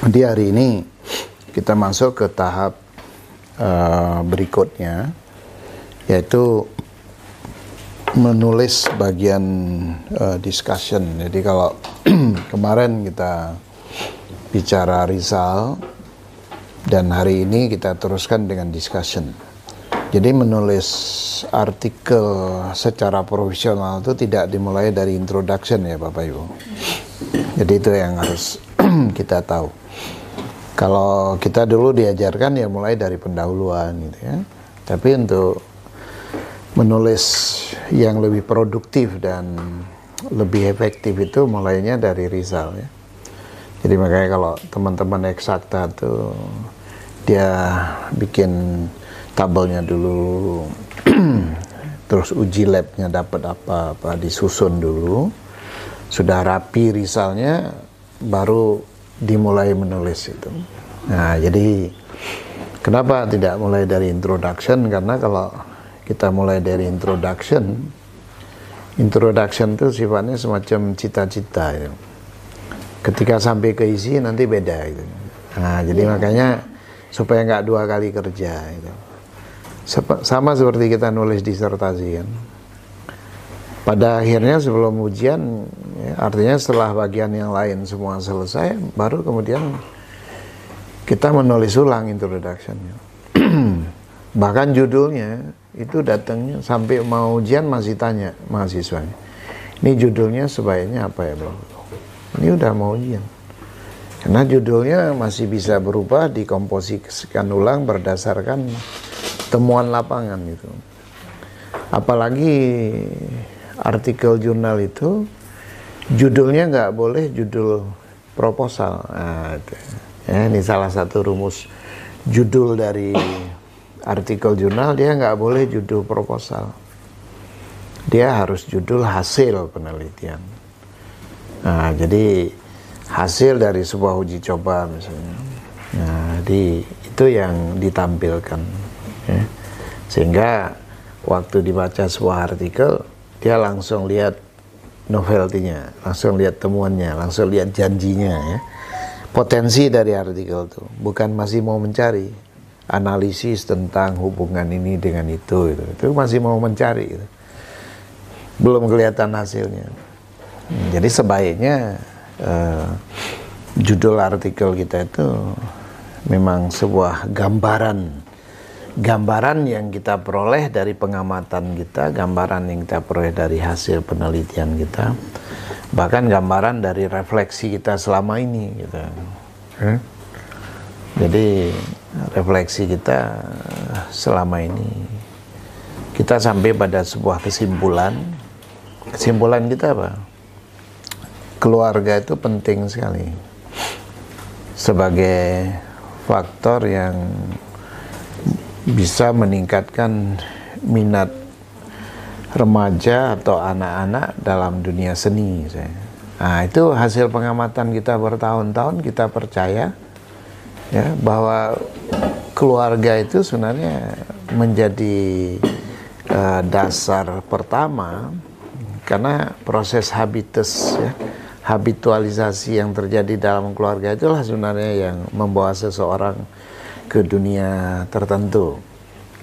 Di hari ini kita masuk ke tahap berikutnya, yaitu menulis bagian discussion. Jadi kalau kemarin kita bicara Rizal, dan hari ini kita teruskan dengan discussion. Jadi menulis artikel secara profesional itu tidak dimulai dari introduction ya Bapak Ibu. Jadi itu yang harus kita tahu. Kalau kita dulu diajarkan ya mulai dari pendahuluan gitu ya. Tapi untuk menulis yang lebih produktif dan lebih efektif itu mulainya dari Rizal ya. Jadi makanya kalau teman-teman eksakta tuh dia bikin tabelnya dulu, terus uji labnya dapat apa disusun dulu, sudah rapi Rizalnya, baru dimulai menulis itu. Nah, jadi kenapa tidak mulai dari introduction? Karena kalau kita mulai dari introduction itu sifatnya semacam cita-cita ya. Ketika sampai ke isi nanti beda gitu. Nah, jadi makanya supaya nggak dua kali kerja gitu. Sama seperti kita nulis disertasi kan. Pada akhirnya sebelum ujian, ya, artinya setelah bagian yang lain semua selesai, baru kemudian kita menulis ulang introduction-nya. Bahkan judulnya itu datangnya sampai mau ujian masih tanya mahasiswanya, ini judulnya sebaiknya apa ya Bro? Ini udah mau ujian. Karena judulnya masih bisa berubah, dikomposisikan ulang berdasarkan temuan lapangan gitu. Apalagi artikel jurnal itu judulnya nggak boleh judul proposal. Nah, itu. Ya, ini salah satu rumus judul dari artikel jurnal, dia nggak boleh judul proposal. Dia harus judul hasil penelitian. Nah, jadi hasil dari sebuah uji coba misalnya. Nah, jadi itu yang ditampilkan. Ya. Sehingga waktu dibaca sebuah artikel, dia langsung lihat novelty-nya, langsung lihat temuannya, langsung lihat janjinya ya. Potensi dari artikel itu, bukan masih mau mencari analisis tentang hubungan ini dengan itu masih mau mencari gitu. Belum kelihatan hasilnya. Jadi sebaiknya judul artikel kita itu memang sebuah gambaran yang kita peroleh dari pengamatan kita, gambaran yang kita peroleh dari hasil penelitian kita, bahkan gambaran dari refleksi kita selama ini gitu. Jadi refleksi kita selama ini, kita sampai pada sebuah kesimpulan kita apa? Keluarga itu penting sekali sebagai faktor yang bisa meningkatkan minat remaja atau anak-anak dalam dunia seni. Nah, itu hasil pengamatan kita bertahun-tahun, kita percaya ya bahwa keluarga itu sebenarnya menjadi dasar pertama, karena proses habitualisasi yang terjadi dalam keluarga itulah sebenarnya yang membawa seseorang ke dunia tertentu.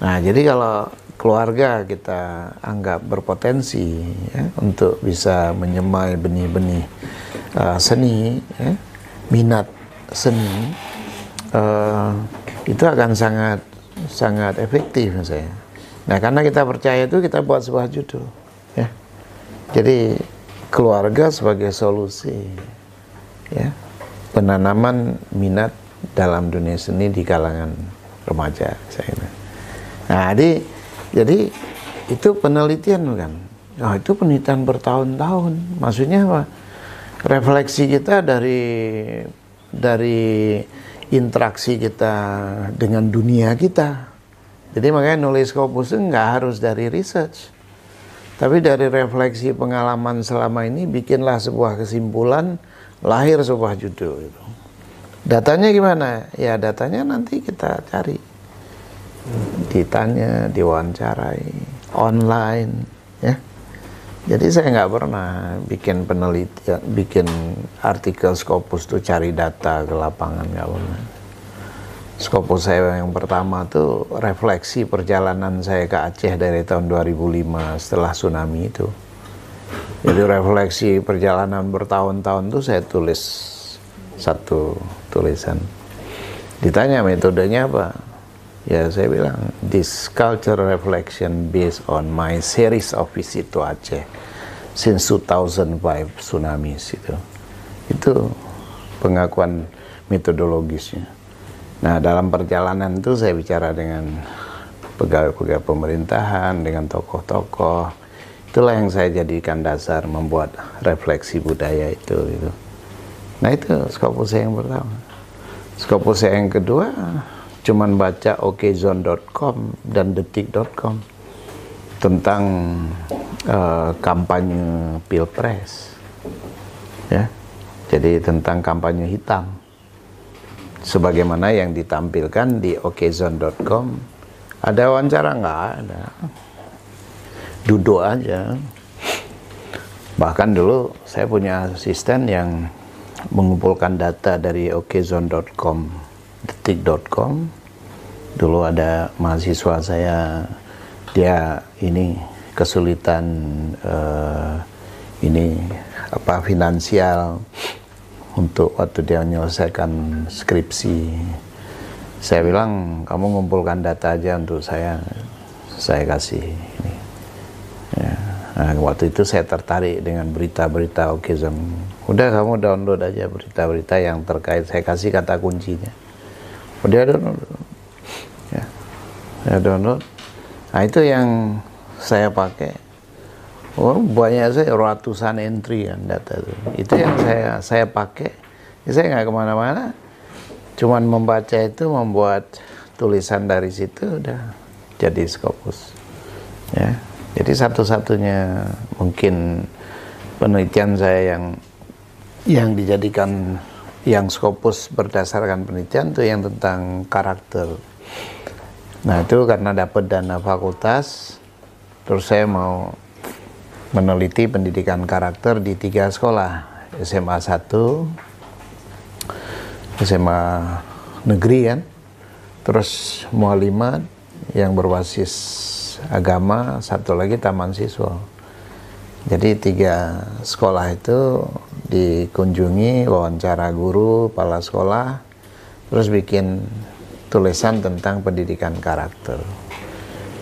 Nah, jadi kalau keluarga kita anggap berpotensi ya, untuk bisa menyemai benih-benih seni, ya, minat seni, itu akan sangat efektif saya. Nah, karena kita percaya itu, kita buat sebuah judul. Ya. Jadi keluarga sebagai solusi, ya, penanaman minat dalam dunia seni di kalangan remaja. Nah, jadi itu penelitian kan? Oh, itu penelitian bertahun-tahun. Maksudnya apa? Refleksi kita dari interaksi kita dengan dunia kita. Jadi makanya nulis Scopus itu nggak harus dari research, tapi dari refleksi pengalaman selama ini, bikinlah sebuah kesimpulan, lahir sebuah judul itu. Datanya gimana? Ya datanya nanti kita cari, ditanya, diwawancarai, online, ya. Jadi saya nggak pernah bikin penelitian, bikin artikel Scopus tuh cari data ke lapangan, nggak pernah. Scopus saya yang pertama tuh refleksi perjalanan saya ke Aceh dari tahun 2005 setelah tsunami itu. Jadi refleksi perjalanan bertahun-tahun tuh saya tulis satu tulisan. Ditanya metodenya apa? Ya saya bilang, this culture reflection based on my series of visit to Aceh since 2005 tsunamis itu. Itu pengakuan metodologisnya. Nah, dalam perjalanan itu saya bicara dengan pegawai-pegawai pemerintahan, dengan tokoh-tokoh. Itulah yang saya jadikan dasar membuat refleksi budaya itu gitu. Nah, itu Scopus saya yang pertama. Scopus saya yang kedua cuman baca okezone.com dan detik.com tentang kampanye pilpres, ya. Jadi tentang kampanye hitam, sebagaimana yang ditampilkan di okezone.com. Ada wawancara? Nggak ada, duduk aja. Bahkan dulu saya punya asisten yang mengumpulkan data dari okezone.com, detik.com. Dulu ada mahasiswa saya, dia ini kesulitan finansial untuk waktu dia menyelesaikan skripsi. Saya bilang, kamu ngumpulkan data aja untuk saya kasih ini. Ya. Nah, waktu itu saya tertarik dengan berita-berita Okezone. Udah, kamu download aja berita-berita yang terkait, saya kasih kata kuncinya. Dia download, ya, saya download. Nah, itu yang saya pakai. Oh, banyak saya, ratusan entry kan data itu. Itu yang saya pakai. Ya, saya nggak kemana-mana, cuman membaca itu, membuat tulisan dari situ, udah jadi Scopus. Ya, jadi satu-satunya mungkin penelitian saya yang dijadikan yang Scopus berdasarkan penelitian itu yang tentang karakter. Nah, itu karena dapat dana fakultas, terus saya mau meneliti pendidikan karakter di 3 sekolah, SMA 1, SMA negeri kan, terus Mualimat yang berbasis agama, satu lagi taman siswa. Jadi 3 sekolah itu dikunjungi, wawancara guru, kepala sekolah, terus bikin tulisan tentang pendidikan karakter.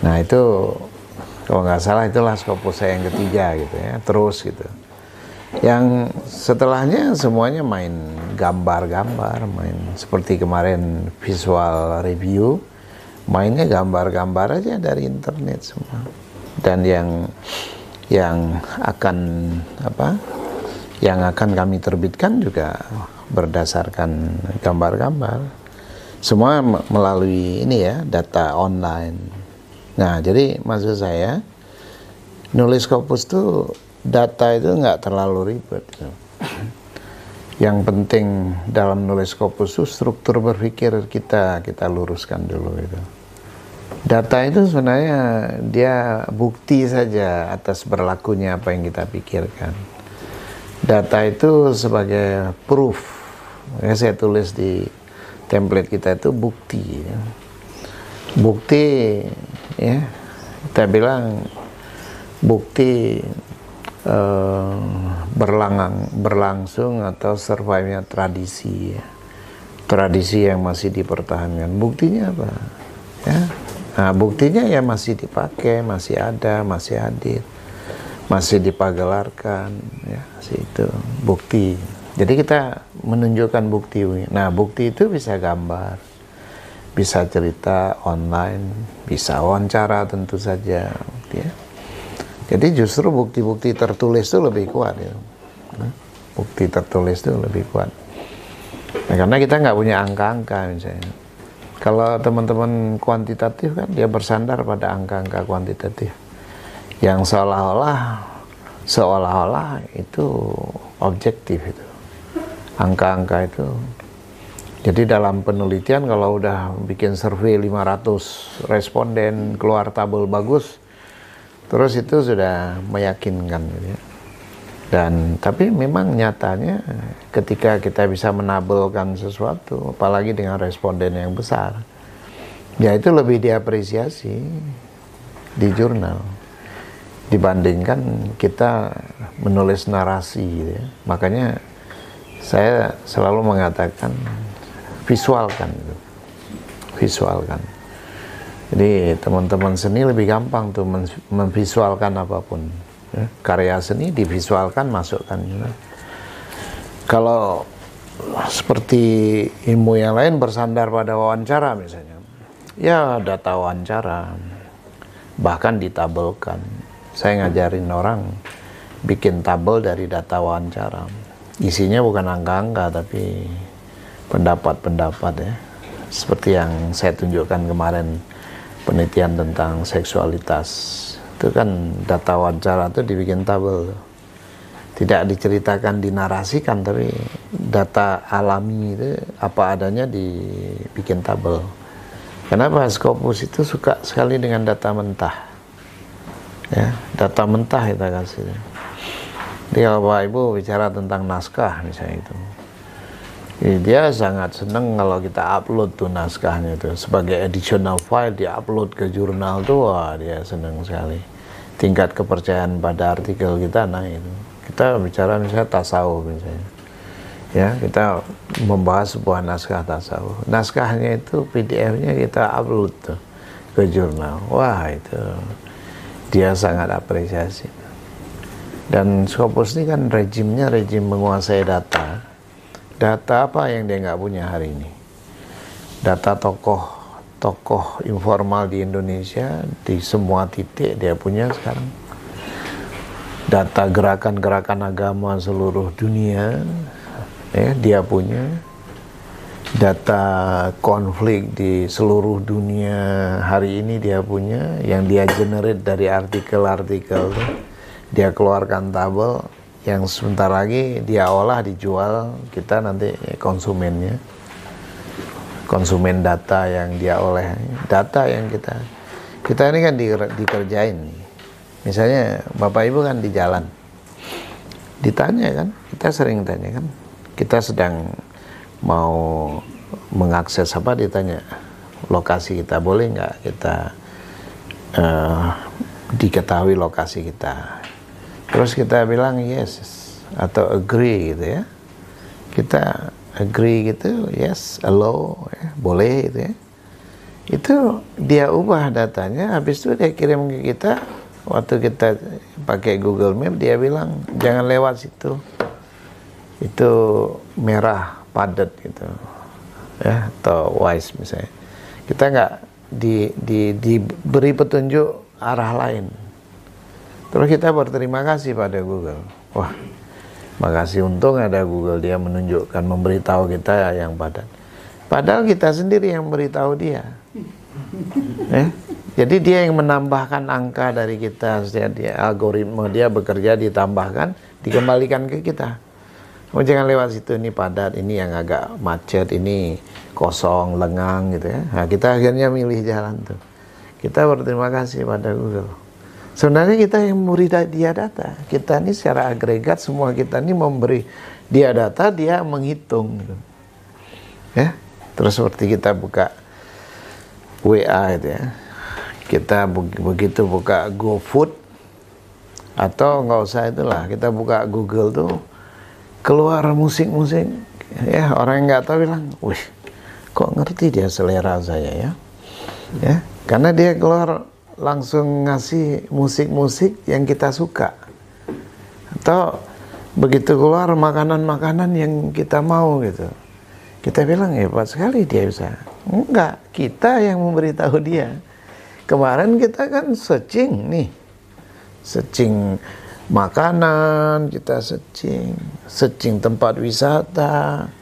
Nah, itu kalau nggak salah itulah Scopus saya yang ketiga gitu ya, terus gitu. Yang setelahnya semuanya main gambar-gambar, main seperti kemarin visual review, mainnya gambar-gambar aja dari internet semua. Dan yang akan kami terbitkan juga berdasarkan gambar-gambar. Semua melalui ini ya, data online. Nah, jadi maksud saya, nulis Scopus itu, data itu nggak terlalu ribet. Yang penting dalam nulis Scopus itu struktur berpikir kita luruskan dulu itu. Data itu sebenarnya dia bukti saja atas berlakunya apa yang kita pikirkan. Data itu sebagai proof. Ya, saya tulis di template kita itu bukti. Ya. Bukti, ya, kita bilang bukti berlangsung atau survive-nya tradisi. Ya. Tradisi yang masih dipertahankan. Buktinya apa? Ya. Nah, buktinya ya masih dipakai, masih ada, masih hadir, masih dipagelarkan, ya, itu bukti. Jadi kita menunjukkan bukti. Nah, bukti itu bisa gambar, bisa cerita online, bisa wawancara tentu saja, ya. Jadi justru bukti-bukti tertulis itu lebih kuat, ya. Bukti tertulis itu lebih kuat. Nah, karena kita nggak punya angka-angka misalnya. Kalau teman-teman kuantitatif kan dia bersandar pada angka-angka kuantitatif yang seolah-olah itu objektif itu. Angka-angka itu. Jadi dalam penelitian kalau udah bikin survei 500 responden keluar tabel bagus, Terus itu sudah meyakinkan gitu ya. Dan tapi memang nyatanya ketika kita bisa menabelkan sesuatu, apalagi dengan responden yang besar, ya itu lebih diapresiasi di jurnal dibandingkan kita menulis narasi gitu ya. Makanya saya selalu mengatakan visualkan gitu. Visualkan. Jadi teman-teman seni lebih gampang tuh memvisualkan apapun. Ya, karya seni divisualkan, masukkan. Ya. Kalau seperti ilmu yang lain bersandar pada wawancara misalnya, ya data wawancara, bahkan ditabelkan. Saya ngajarin orang bikin tabel dari data wawancara. Isinya bukan angka-angka tapi pendapat-pendapat ya. Seperti yang saya tunjukkan kemarin, penelitian tentang seksualitas. Itu kan data wawancara itu dibikin tabel. Tidak diceritakan, dinarasikan, tapi data alami itu apa adanya dibikin tabel. Kenapa? Scopus itu suka sekali dengan data mentah. Ya, data mentah kita kasih. Jadi kalau Bapak Ibu bicara tentang naskah misalnya itu, dia sangat senang kalau kita upload tuh naskahnya itu sebagai additional file, dia upload ke jurnal tuh, wah dia senang sekali. Tingkat kepercayaan pada artikel kita naik. Kita bicara misalnya tasawuf misalnya, ya kita membahas sebuah naskah tasawuf. Naskahnya itu PDF-nya kita upload tuh ke jurnal, wah itu dia sangat apresiasi. Dan Scopus ini kan rejimnya rejim menguasai data. Data apa yang dia nggak punya hari ini? Data tokoh informal di Indonesia di semua titik dia punya sekarang. Data gerakan-gerakan agama seluruh dunia ya dia punya. Data konflik di seluruh dunia hari ini dia punya, yang dia generate dari artikel-artikel dia keluarkan tabel. Yang sebentar lagi dia olah, dijual, kita nanti konsumennya, konsumen data yang dia oleh, data yang kita ini kan dikerjain. Misalnya Bapak Ibu kan di jalan, ditanya kan, kita sering tanya kan, kita sedang mau mengakses apa, ditanya lokasi kita, boleh nggak kita diketahui lokasi kita. Terus kita bilang yes atau agree gitu ya. Kita agree gitu, yes, allow, ya, boleh gitu ya. Itu dia ubah datanya, habis itu dia kirim ke kita. Waktu kita pakai Google Map, dia bilang jangan lewat situ. Itu merah padat gitu. Ya, atau wise misalnya. Kita nggak diberi petunjuk arah lain. Terus kita berterima kasih pada Google. Wah, makasih, untung ada Google, dia menunjukkan, memberitahu kita yang padat. Padahal kita sendiri yang memberitahu dia. Jadi dia yang menambahkan angka dari kita, dia algoritma dia bekerja, ditambahkan, dikembalikan ke kita. Oh, jangan lewat situ, ini padat, ini yang agak macet, ini kosong, lengang gitu ya. Nah, kita akhirnya milih jalan tuh. Kita berterima kasih pada Google. Sebenarnya kita yang memberi dia data. Kita ini secara agregat, semua kita ini memberi dia data, dia menghitung gitu. Ya, terus seperti kita buka WA itu ya. Kita begitu buka GoFood atau nggak usah itulah, kita buka Google tuh keluar musik-musik ya, orang yang nggak tahu bilang, wih kok ngerti dia selera saya ya, karena dia keluar langsung ngasih musik-musik yang kita suka, atau begitu keluar makanan-makanan yang kita mau gitu, kita bilang hebat sekali dia bisa. Enggak, kita yang memberitahu dia. Kemarin kita kan searching makanan, kita searching tempat wisata.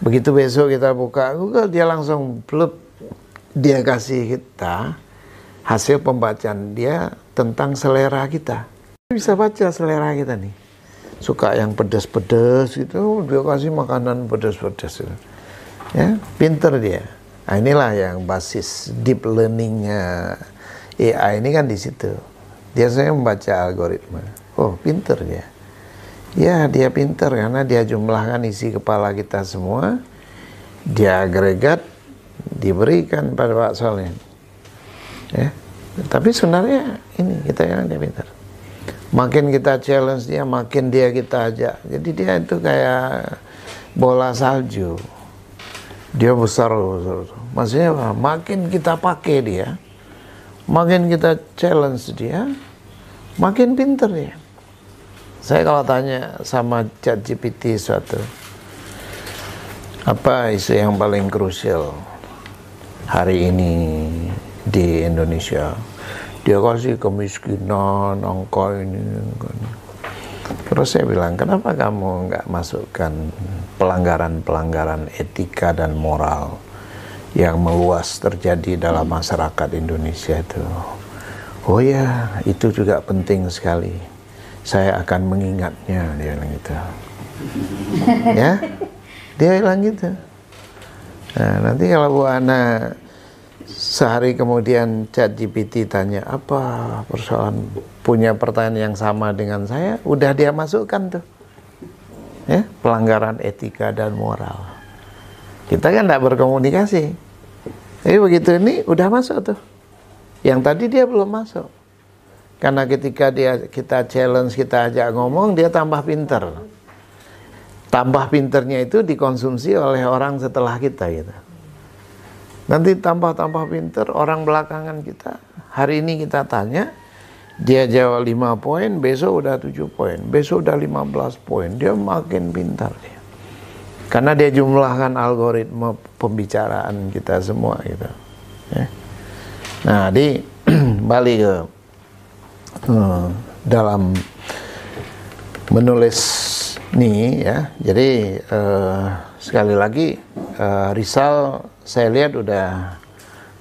Begitu besok kita buka Google, dia langsung blub, dia kasih kita hasil pembacaan dia tentang selera kita. Bisa baca selera kita nih. Suka yang pedas-pedas gitu, dia kasih makanan pedas-pedas gitu. Ya, pinter dia. Nah, inilah yang basis deep learning AI ini kan di situ. Dia saya membaca algoritma. Oh, pinter dia. Ya, dia pinter karena dia jumlahkan isi kepala kita semua, dia agregat, diberikan pada Pak Soleh. Ya. Tapi sebenarnya ini kita yang dia pinter. Makin kita challenge dia, makin dia kita ajak. Jadi dia itu kayak bola salju. Dia besar. Maksudnya apa? Makin kita pakai dia, makin kita challenge dia, makin pinter dia. Saya kalau tanya sama ChatGPT suatu, apa isu yang paling krusial hari ini di Indonesia? Dia kasih kemiskinan, angka ini. Terus saya bilang, kenapa kamu nggak masukkan pelanggaran-pelanggaran etika dan moral yang meluas terjadi dalam masyarakat Indonesia itu? Oh ya, itu juga penting sekali. Saya akan mengingatnya, dia bilang gitu. Ya, dia bilang gitu. Nah, nanti kalau Bu Ana sehari kemudian ChatGPT tanya apa persoalan, punya pertanyaan yang sama dengan saya, udah dia masukkan tuh, ya, pelanggaran etika dan moral. Kita kan tidak berkomunikasi, tapi begitu ini udah masuk tuh. Yang tadi dia belum masuk, karena ketika kita challenge, kita ajak ngomong, dia tambah pinter. Tambah pinternya itu dikonsumsi oleh orang setelah kita gitu. Nanti tambah pinter orang belakangan kita. Hari ini kita tanya, dia jawab 5 poin, besok udah 7 poin, besok udah 15 poin. Dia makin pintar dia. Karena dia jumlahkan algoritma pembicaraan kita semua gitu. Ya. Nah, balik ke dalam menulis nih ya. Jadi sekali lagi Rizal saya lihat udah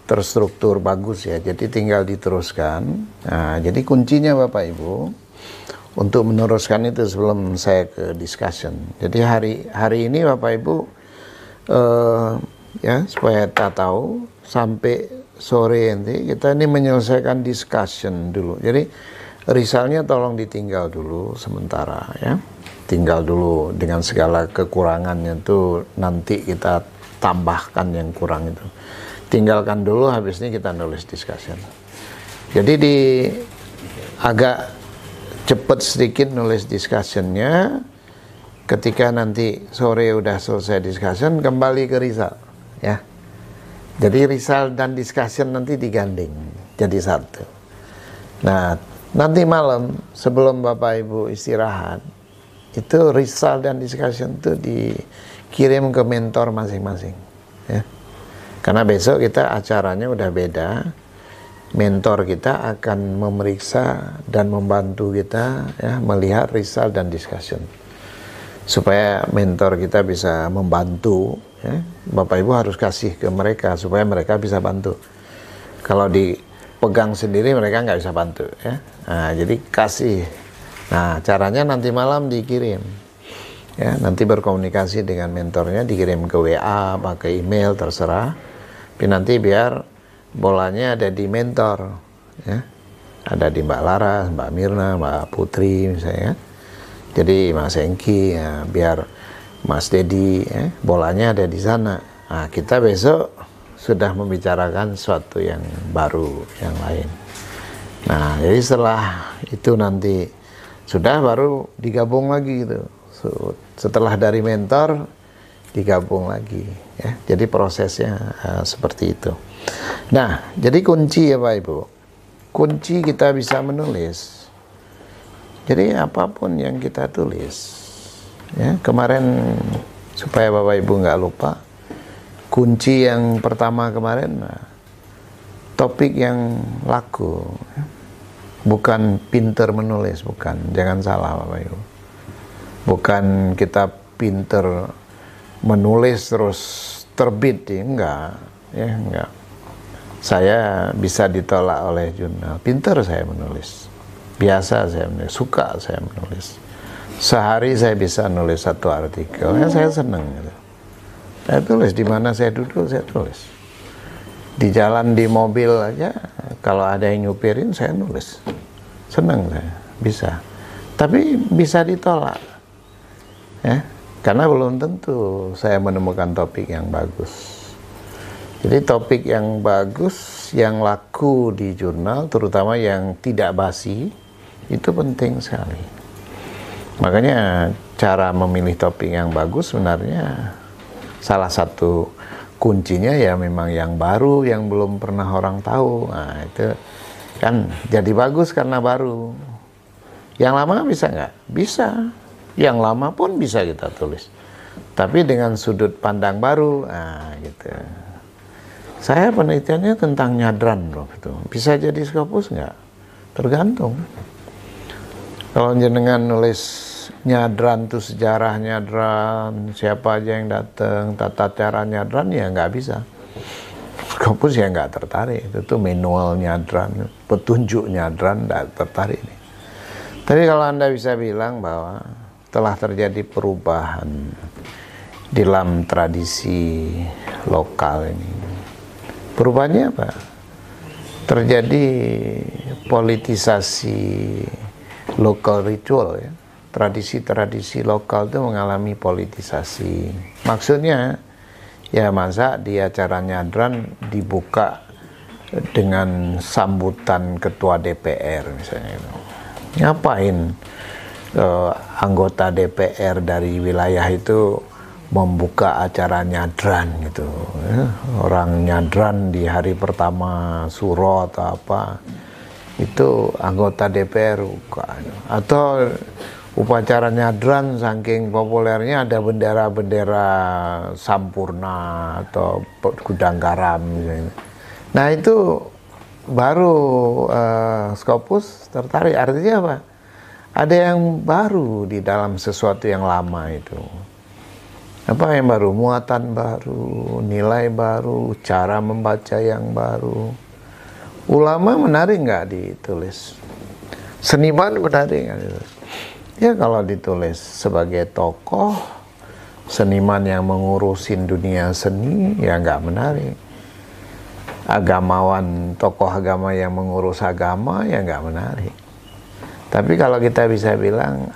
terstruktur bagus ya, jadi tinggal diteruskan. Nah, jadi kuncinya Bapak Ibu untuk meneruskan itu sebelum saya ke discussion. Jadi hari ini Bapak Ibu ya, supaya kita tahu sampai sore nanti kita ini menyelesaikan discussion dulu. Jadi Risalnya tolong ditinggal dulu sementara ya, tinggal dulu dengan segala kekurangannya itu, nanti kita tambahkan yang kurang itu. Tinggalkan dulu, habis ini kita nulis discussion. Jadi agak cepet sedikit nulis discussionnya. Ketika nanti sore udah selesai discussion, kembali ke Rizal ya. Jadi Rizal dan discussion nanti digandeng jadi satu. Nah, nanti malam sebelum Bapak Ibu istirahat, itu Rizal dan discussion itu dikirim ke mentor masing-masing ya. Karena besok kita acaranya udah beda. Mentor kita akan memeriksa dan membantu kita ya, melihat Rizal dan discussion, supaya mentor kita bisa membantu ya. Bapak Ibu harus kasih ke mereka supaya mereka bisa bantu. Kalau dipegang sendiri mereka nggak bisa bantu ya. Nah, jadi kasih. Nah, caranya nanti malam dikirim ya, nanti berkomunikasi dengan mentornya, dikirim ke WA, pakai email, terserah. Tapi nanti biar bolanya ada di mentor ya, ada di Mbak Laras, Mbak Mirna, Mbak Putri misalnya. Jadi Mas Engki ya, biar Mas Dedi ya, bolanya ada di sana. Nah, kita besok sudah membicarakan sesuatu yang baru, yang lain. Nah, jadi setelah itu nanti sudah baru digabung lagi gitu. Setelah dari mentor digabung lagi ya. Jadi prosesnya seperti itu. Nah, jadi kunci ya Pak Ibu. Kunci kita bisa menulis. Jadi apapun yang kita tulis ya, kemarin supaya Bapak Ibu nggak lupa, kunci yang pertama kemarin topik yang laku ya. Bukan pinter menulis, bukan, jangan salah Bapak Ibu. Bukan kita pinter menulis terus terbit, enggak ya, enggak. Saya bisa ditolak oleh jurnal, pinter saya menulis, biasa saya menulis, suka saya menulis. Sehari saya bisa nulis 1 artikel ya, saya seneng gitu. Saya tulis di mana saya duduk, saya tulis. Di jalan, di mobil aja, kalau ada yang nyupirin saya nulis senang saya, bisa. Tapi bisa ditolak, ya, karena belum tentu saya menemukan topik yang bagus. Jadi topik yang bagus, yang laku di jurnal, terutama yang tidak basi, itu penting sekali. Makanya cara memilih topik yang bagus sebenarnya salah satu kuncinya ya memang yang baru, yang belum pernah orang tahu. Nah itu kan jadi bagus karena baru. Yang lama bisa nggak? Bisa. Yang lama pun bisa kita tulis. Tapi dengan sudut pandang baru, nah gitu. Saya penelitiannya tentang nyadran loh, itu bisa jadi Scopus nggak? Tergantung. Kalau jenengan nulis nyadran tuh sejarah nyadran, siapa aja yang datang, tata cara nyadran, ya nggak bisa. Scopus ya nggak tertarik. Itu tuh manual nyadran, petunjuk nyadran, nggak tertarik nih. Tapi kalau Anda bisa bilang bahwa telah terjadi perubahan dalam tradisi lokal ini. Perubahannya apa? Terjadi politisasi local ritual, ya. Tradisi-tradisi lokal itu mengalami politisasi. Maksudnya, ya masa di acara nyadran dibuka dengan sambutan ketua DPR misalnya. Ngapain anggota DPR dari wilayah itu membuka acara nyadran gitu, ya. Orang nyadran di hari pertama suro atau apa, itu anggota DPR buka. Atau upacara nyadran saking populernya ada bendera-bendera Sampurna atau Gudang Garam misalnya. Nah itu baru Scopus tertarik. Artinya apa? Ada yang baru di dalam sesuatu yang lama itu. Apa yang baru? Muatan baru, nilai baru, cara membaca yang baru. Ulama menarik nggak ditulis? Seniman menarik nggak ditulis? Ya kalau ditulis sebagai tokoh, seniman yang mengurusin dunia seni, ya nggak menarik. Agamawan, tokoh agama yang mengurus agama, ya nggak menarik. Tapi kalau kita bisa bilang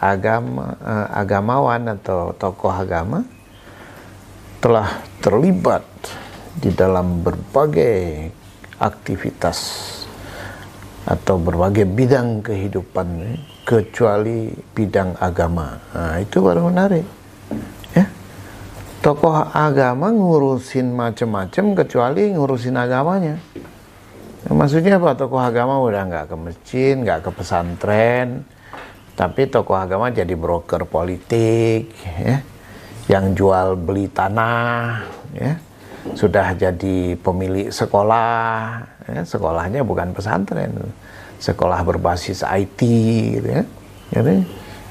agamawan atau tokoh agama telah terlibat di dalam berbagai aktivitas atau berbagai bidang kehidupan kecuali bidang agama. Nah, itu baru menarik. Ya. Tokoh agama ngurusin macam-macam kecuali ngurusin agamanya. Nah, maksudnya apa? Tokoh agama udah nggak ke masjid, nggak ke pesantren, tapi tokoh agama jadi broker politik, ya. Yang jual beli tanah, ya, sudah jadi pemilik sekolah, ya, sekolahnya bukan pesantren, sekolah berbasis IT, gitu ya.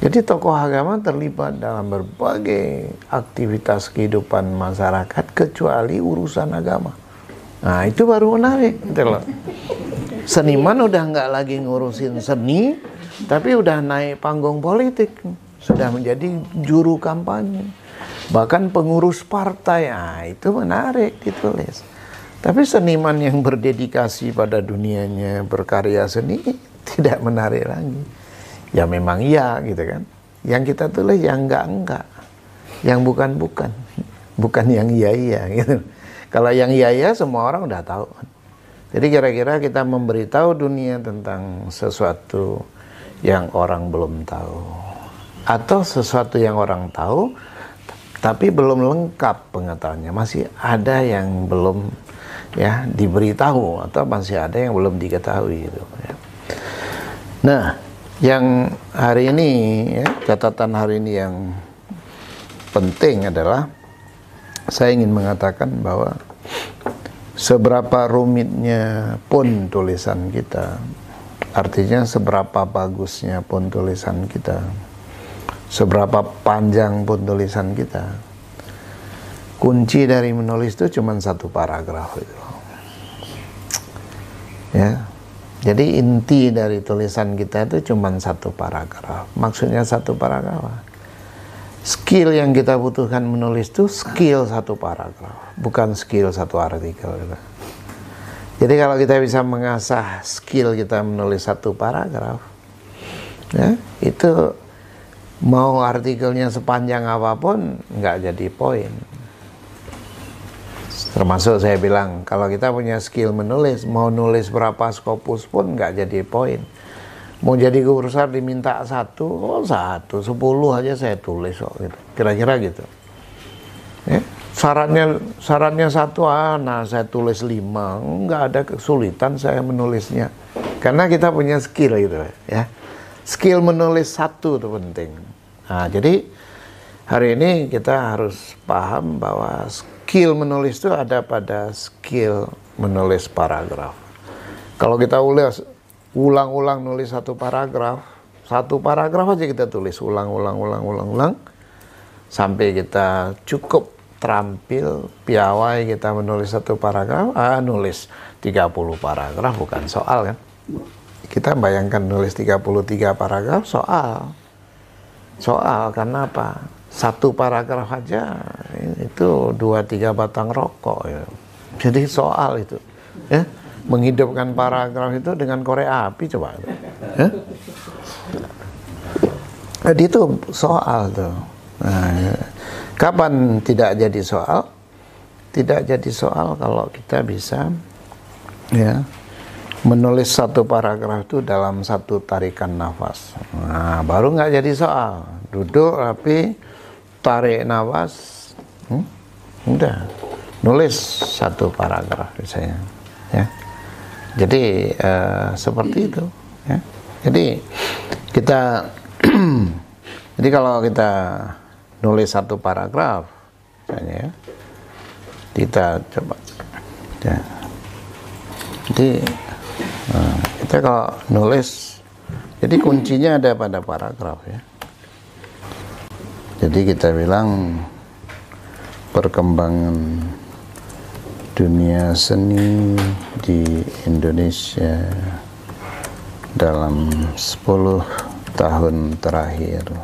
Jadi tokoh agama terlibat dalam berbagai aktivitas kehidupan masyarakat kecuali urusan agama. Nah itu baru menarik, gitu loh. Seniman udah nggak lagi ngurusin seni, tapi udah naik panggung politik, sudah menjadi juru kampanye. Bahkan pengurus partai, nah, itu menarik ditulis. Tapi seniman yang berdedikasi pada dunianya, berkarya seni, tidak menarik lagi. Ya memang iya gitu kan. Yang kita tulis yang enggak, yang bukan, bukan yang iya gitu. Kalau yang iya semua orang udah tahu. Jadi kira-kira kita memberitahu dunia tentang sesuatu yang orang belum tahu, atau sesuatu yang orang tahu tapi belum lengkap pengetahuannya, masih ada yang belum ya diberitahu atau masih ada yang belum diketahui gitu ya. Nah, yang hari ini ya, catatan hari ini yang penting adalah saya ingin mengatakan bahwa seberapa rumitnya pun tulisan kita, artinya seberapa bagusnya pun tulisan kita, seberapa panjang pun tulisan kita, kunci dari menulis itu cuma satu paragraf itu. Ya. Jadi inti dari tulisan kita itu cuma satu paragraf. Maksudnya satu paragraf. Skill yang kita butuhkan menulis itu skill satu paragraf, bukan skill satu artikel. Jadi kalau kita bisa mengasah skill kita menulis satu paragraf, ya, itu mau artikelnya sepanjang apapun nggak jadi poin. Termasuk saya bilang, kalau kita punya skill menulis, mau nulis berapa skopus pun nggak jadi poin. Mau jadi guru besar diminta 1, 10 aja saya tulis kok, gitu. Kira-kira gitu. Ya, syaratnya 1, nah saya tulis 5, nggak ada kesulitan saya menulisnya. Karena kita punya skill gitu ya. Skill menulis 1 itu penting. Nah, jadi hari ini kita harus paham bahwa skill menulis itu ada pada skill menulis paragraf. Kalau kita ulang-ulang nulis satu paragraf aja kita tulis ulang, sampai kita cukup terampil, piawai kita menulis satu paragraf, nulis 30 paragraf bukan soal kan. Kita bayangkan nulis 33 paragraf soal karena apa? Satu paragraf aja itu 2-3 batang rokok ya. Jadi soal itu ya, menghidupkan paragraf itu dengan korek api coba ya? Jadi itu soal tuh. Nah, kapan tidak jadi soal? Tidak jadi soal kalau kita bisa ya menulis satu paragraf itu dalam satu tarikan nafas. Nah, baru nggak jadi soal. Duduk rapi, tarik nafas, udah nulis satu paragraf misalnya. Ya. Jadi seperti itu. Ya. Jadi kita, jadi kalau kita nulis satu paragraf, misalnya, ya, kita coba. Ya. Jadi kita kalau nulis, jadi kuncinya ada pada paragraf ya. Jadi kita bilang perkembangan dunia seni di Indonesia dalam 10 tahun terakhir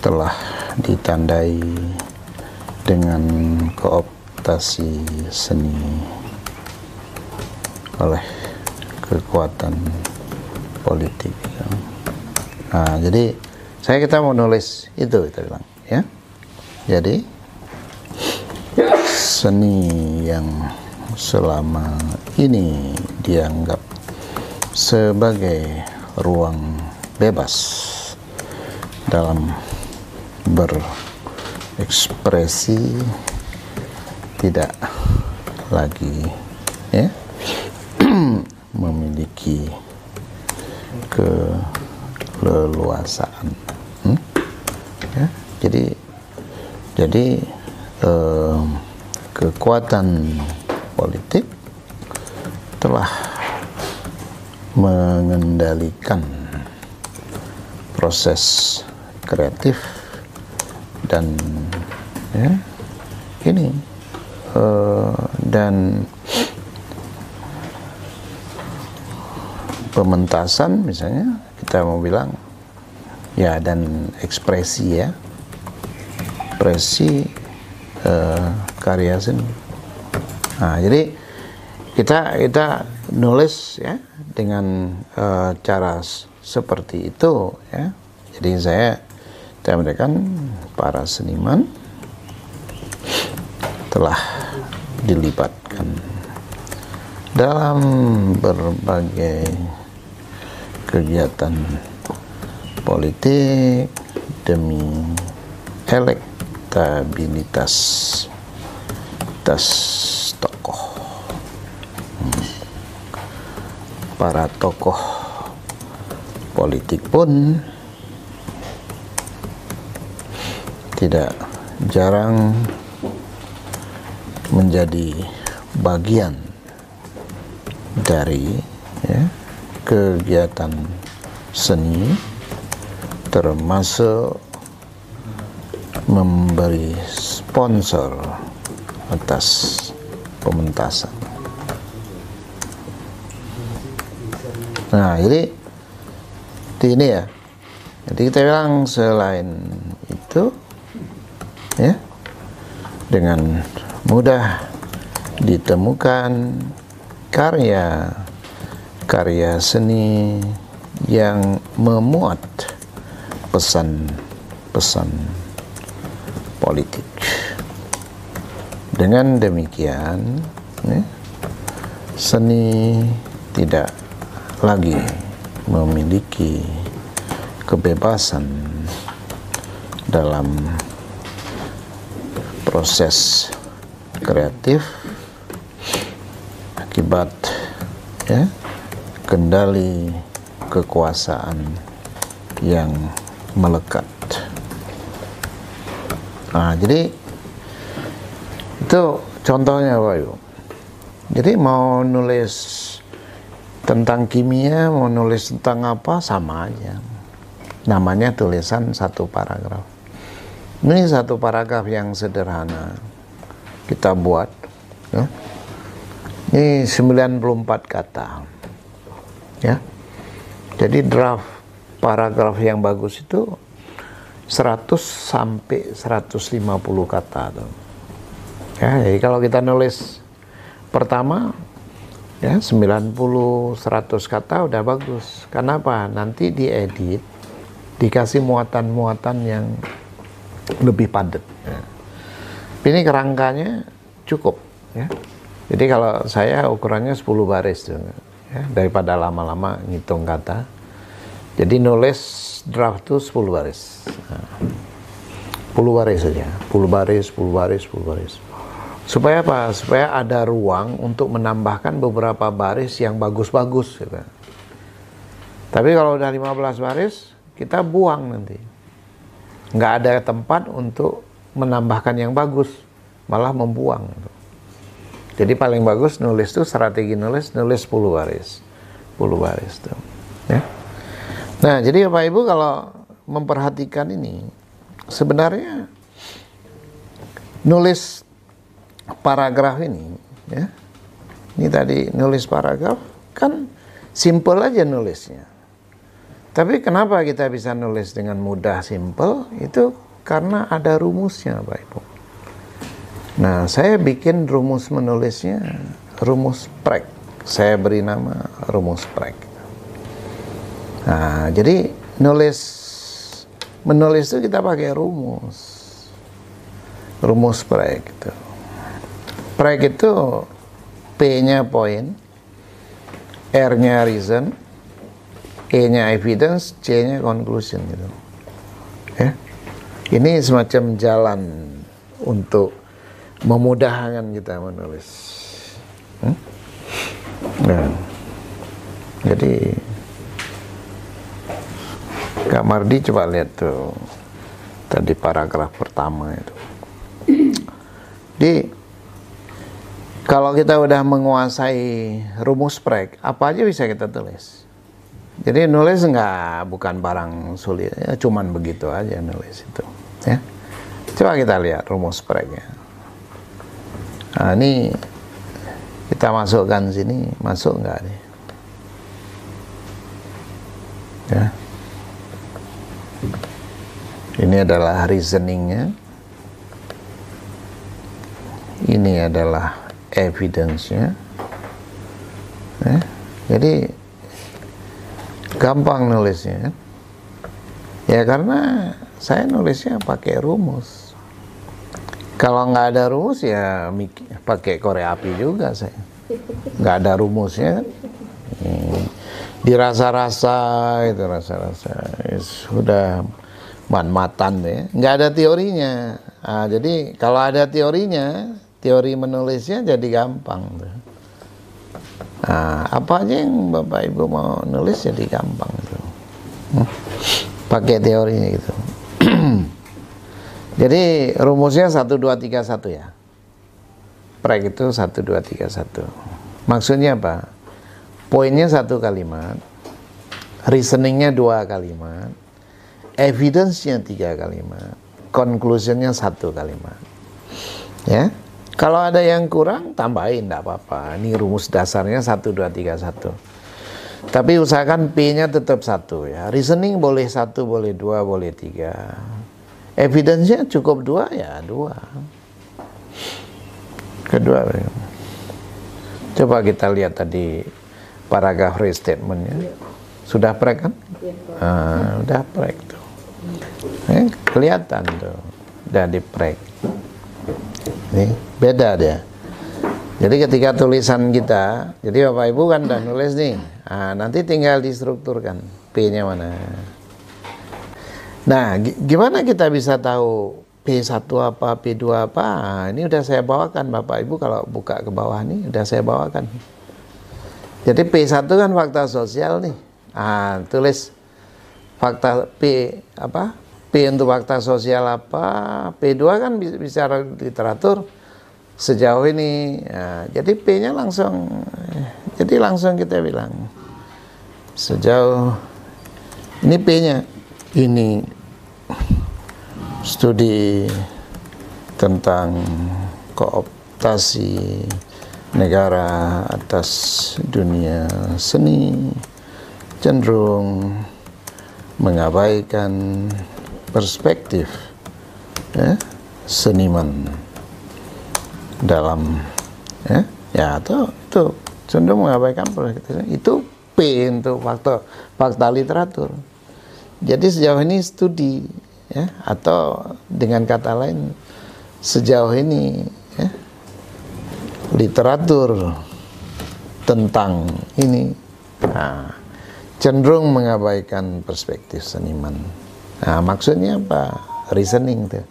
telah ditandai dengan kooptasi seni oleh kekuatan politik. Nah, jadi kita mau nulis itu kita bilang ya. Jadi seni yang selama ini dianggap sebagai ruang bebas dalam berekspresi tidak lagi ya memiliki keleluasaan. Ya, jadi kekuatan politik telah mengendalikan proses kreatif dan ya, ini dan pementasan misalnya kita mau bilang ya, dan ekspresi ya, ekspresi karya seni. Nah, jadi kita nulis ya dengan cara seperti itu ya. Jadi saya menyampaikan para seniman telah dilibatkan dalam berbagai kegiatan politik demi elektabilitas tokoh. Para tokoh politik pun tidak jarang menjadi bagian dari ya, kegiatan seni, termasuk memberi sponsor atas pementasan. Nah, jadi ini ya. Jadi kita bilang selain itu ya, dengan mudah ditemukan karya seni yang memuat pesan-pesan politik. Dengan demikian, seni tidak lagi memiliki kebebasan dalam proses kreatif akibat kendali kekuasaan yang melekat. Nah, jadi itu contohnya Pak Ibu. Jadi mau nulis tentang kimia, mau nulis tentang apa, sama aja. Namanya tulisan satu paragraf. Ini satu paragraf yang sederhana kita buat. Ini 94 kata. Ya. Jadi draft paragraf yang bagus itu 100 sampai 150 kata tuh. Ya, jadi kalau kita nulis pertama ya 90 100 kata udah bagus. Kenapa? Nanti diedit, dikasih muatan-muatan yang lebih padat. Ya. Ini kerangkanya cukup ya. Jadi kalau saya ukurannya 10 baris tuh, ya, daripada lama-lama ngitung kata. Jadi nulis draft tuh 10 baris. Nah, 10 baris saja, 10 baris, 10 baris, 10 baris. Supaya apa? Supaya ada ruang untuk menambahkan beberapa baris yang bagus-bagus gitu. Tapi kalau udah 15 baris, kita buang nanti. Nggak ada tempat untuk menambahkan yang bagus, malah membuang. Jadi paling bagus nulis tuh strategi nulis 10 baris. 10 baris tuh. Ya. Nah, jadi Bapak Ibu kalau memperhatikan ini, sebenarnya nulis paragraf ini, ya, ini tadi nulis paragraf, kan simple aja nulisnya. Tapi kenapa kita bisa nulis dengan mudah, simple? Itu karena ada rumusnya, Bapak Ibu. Nah, saya bikin rumus menulisnya, rumus Prek. Saya beri nama rumus Prek. Nah, jadi menulis itu kita pakai rumus Prek gitu. Prek itu P-nya point, R-nya reason, E-nya evidence, C-nya conclusion gitu. Ya. Ini semacam jalan untuk memudahkan kita menulis. Nah, jadi Kak Mardi coba lihat tuh tadi paragraf pertama itu. Jadi kalau kita udah menguasai rumus Prek, apa aja bisa kita tulis. Jadi nulis bukan barang sulit, ya, cuman begitu aja nulis itu. Ya. Coba kita lihat rumus Preknya. Nah, ini kita masukkan sini, masuk nggak nih? Ya. Ini adalah reasoningnya. Ini adalah evidence-nya. Jadi gampang nulisnya kan? Ya karena saya nulisnya pakai rumus. Kalau nggak ada rumus ya pakai korek api juga saya. Nggak ada rumusnya kan? Dirasa-rasa itu rasa-rasa sudah matan ya. Nggak ada teorinya. Nah, jadi kalau ada teorinya, teori menulisnya jadi gampang tuh. Nah, apa aja yang Bapak Ibu mau nulis jadi gampang tuh. Pakai teorinya gitu. Jadi rumusnya 1 2 3 1 ya. Prek itu 1 2 3 1. Maksudnya apa? Poinnya 1 kalimat, reasoningnya 2 kalimat, evidence-nya 3 kalimat, conclusion-nya 1 kalimat. Ya. Kalau ada yang kurang, tambahin, enggak apa-apa. Ini rumus dasarnya 1 2 3 1. Tapi usahakan P-nya tetap 1 ya. Reasoning boleh 1, boleh 2, boleh 3. Evidence-nya cukup 2 ya, 2. Kedua. Coba kita lihat tadi paragraf restatement-nya. Sudah prek kan? Udah prek tuh. Kelihatan tuh, udah di prek. Nih, beda dia. Jadi ketika tulisan kita, jadi Bapak Ibu kan udah nulis nih, nanti tinggal distrukturkan P-nya mana. Nah, gimana kita bisa tahu P1 apa, P2 apa? Ini udah saya bawakan Bapak Ibu, kalau buka ke bawah nih udah saya bawakan. Jadi P1 kan fakta sosial nih. Tulis fakta P apa? P untuk fakta sosial apa? P2 kan bicara literatur sejauh ini. Jadi P-nya langsung, jadi langsung kita bilang sejauh ini P-nya ini studi tentang kooptasi negara atas dunia seni cenderung mengabaikan perspektif seniman dalam itu cenderung mengabaikan perspektif itu P untuk fakta literatur. Jadi sejauh ini studi atau dengan kata lain sejauh ini literatur tentang ini cenderung mengabaikan perspektif seniman. Maksudnya apa? Reasoning tuh.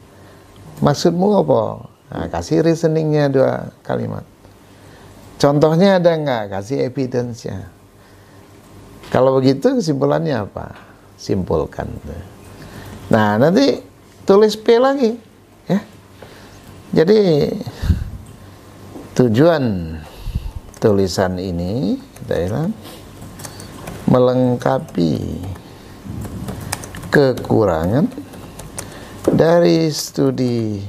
Maksudmu apa? Kasih reasoningnya 2 kalimat. Contohnya ada nggak? Kasih evidence-nya. Kalau begitu kesimpulannya apa? Simpulkan. Nah, nanti tulis P lagi, ya. Jadi tujuan tulisan ini kita bilang melengkapi kekurangan dari studi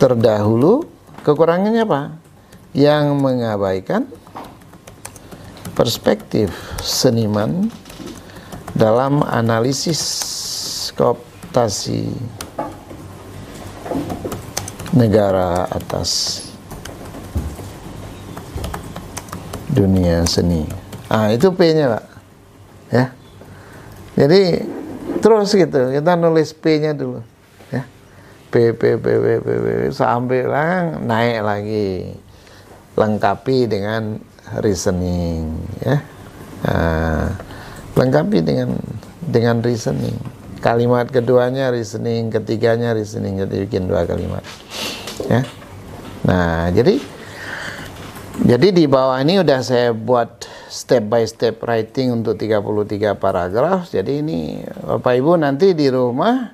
terdahulu. Kekurangannya apa? Yang mengabaikan perspektif seniman dalam analisis kooptasi negara atas dunia seni. Itu P-nya, Pak. Ya. Jadi terus gitu, kita nulis P-nya dulu, ya. P sampai naik lagi, lengkapi dengan reasoning, ya. Lengkapi dengan reasoning. Kalimat keduanya reasoning, ketiganya reasoning, jadi bikin 2 kalimat, ya. Nah, jadi di bawah ini udah saya buat step by step writing untuk 33 paragraf. Jadi ini Bapak Ibu nanti di rumah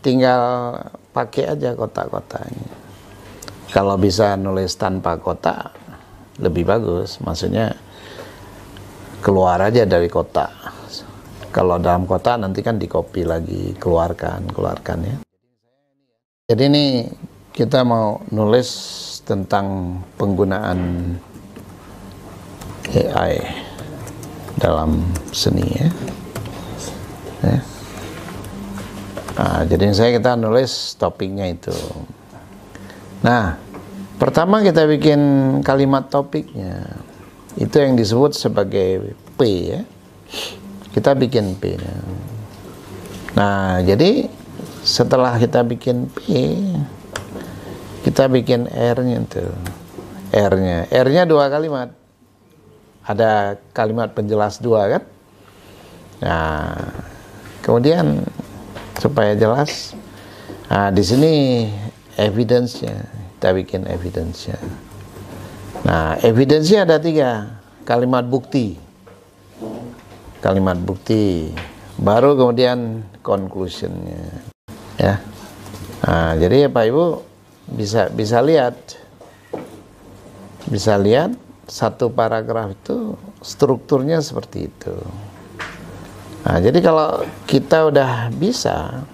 tinggal pakai aja kotak-kotaknya. Kalau bisa nulis tanpa kotak lebih bagus, maksudnya keluar aja dari kotak. Kalau dalam kotak nanti kan di copy lagi, keluarkan ya. Jadi ini kita mau nulis tentang penggunaan AI dalam seni, ya. Jadi kita nulis topiknya itu. Nah, pertama kita bikin kalimat topiknya. Itu yang disebut sebagai P, ya. Kita bikin P. Nah, jadi setelah kita bikin P, kita bikin R-nya tuh. R-nya 2 kalimat. Ada kalimat penjelas 2 kan? Nah, kemudian supaya jelas, di sini evidence-nya, kita bikin evidence-nya. Nah, evidence-nya ada 3 kalimat bukti. Kalimat bukti, baru kemudian conclusion-nya, ya. Nah, jadi Pak Ibu bisa lihat satu paragraf itu strukturnya seperti itu. Nah, jadi kalau kita udah bisa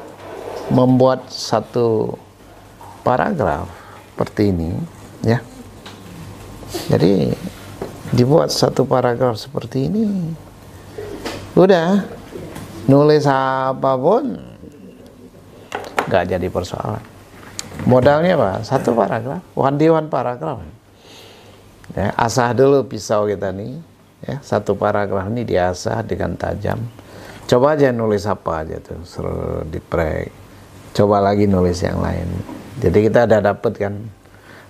membuat satu paragraf seperti ini, ya. Jadi dibuat satu paragraf seperti ini, udah nulis apapun nggak jadi persoalan. Modalnya apa? 1 paragraf, one paragraf. Ya, asah dulu pisau kita nih, ya, satu paragraf ini diasah dengan tajam. Coba aja nulis apa aja tuh, di prek. Coba lagi nulis yang lain. Jadi kita ada dapet kan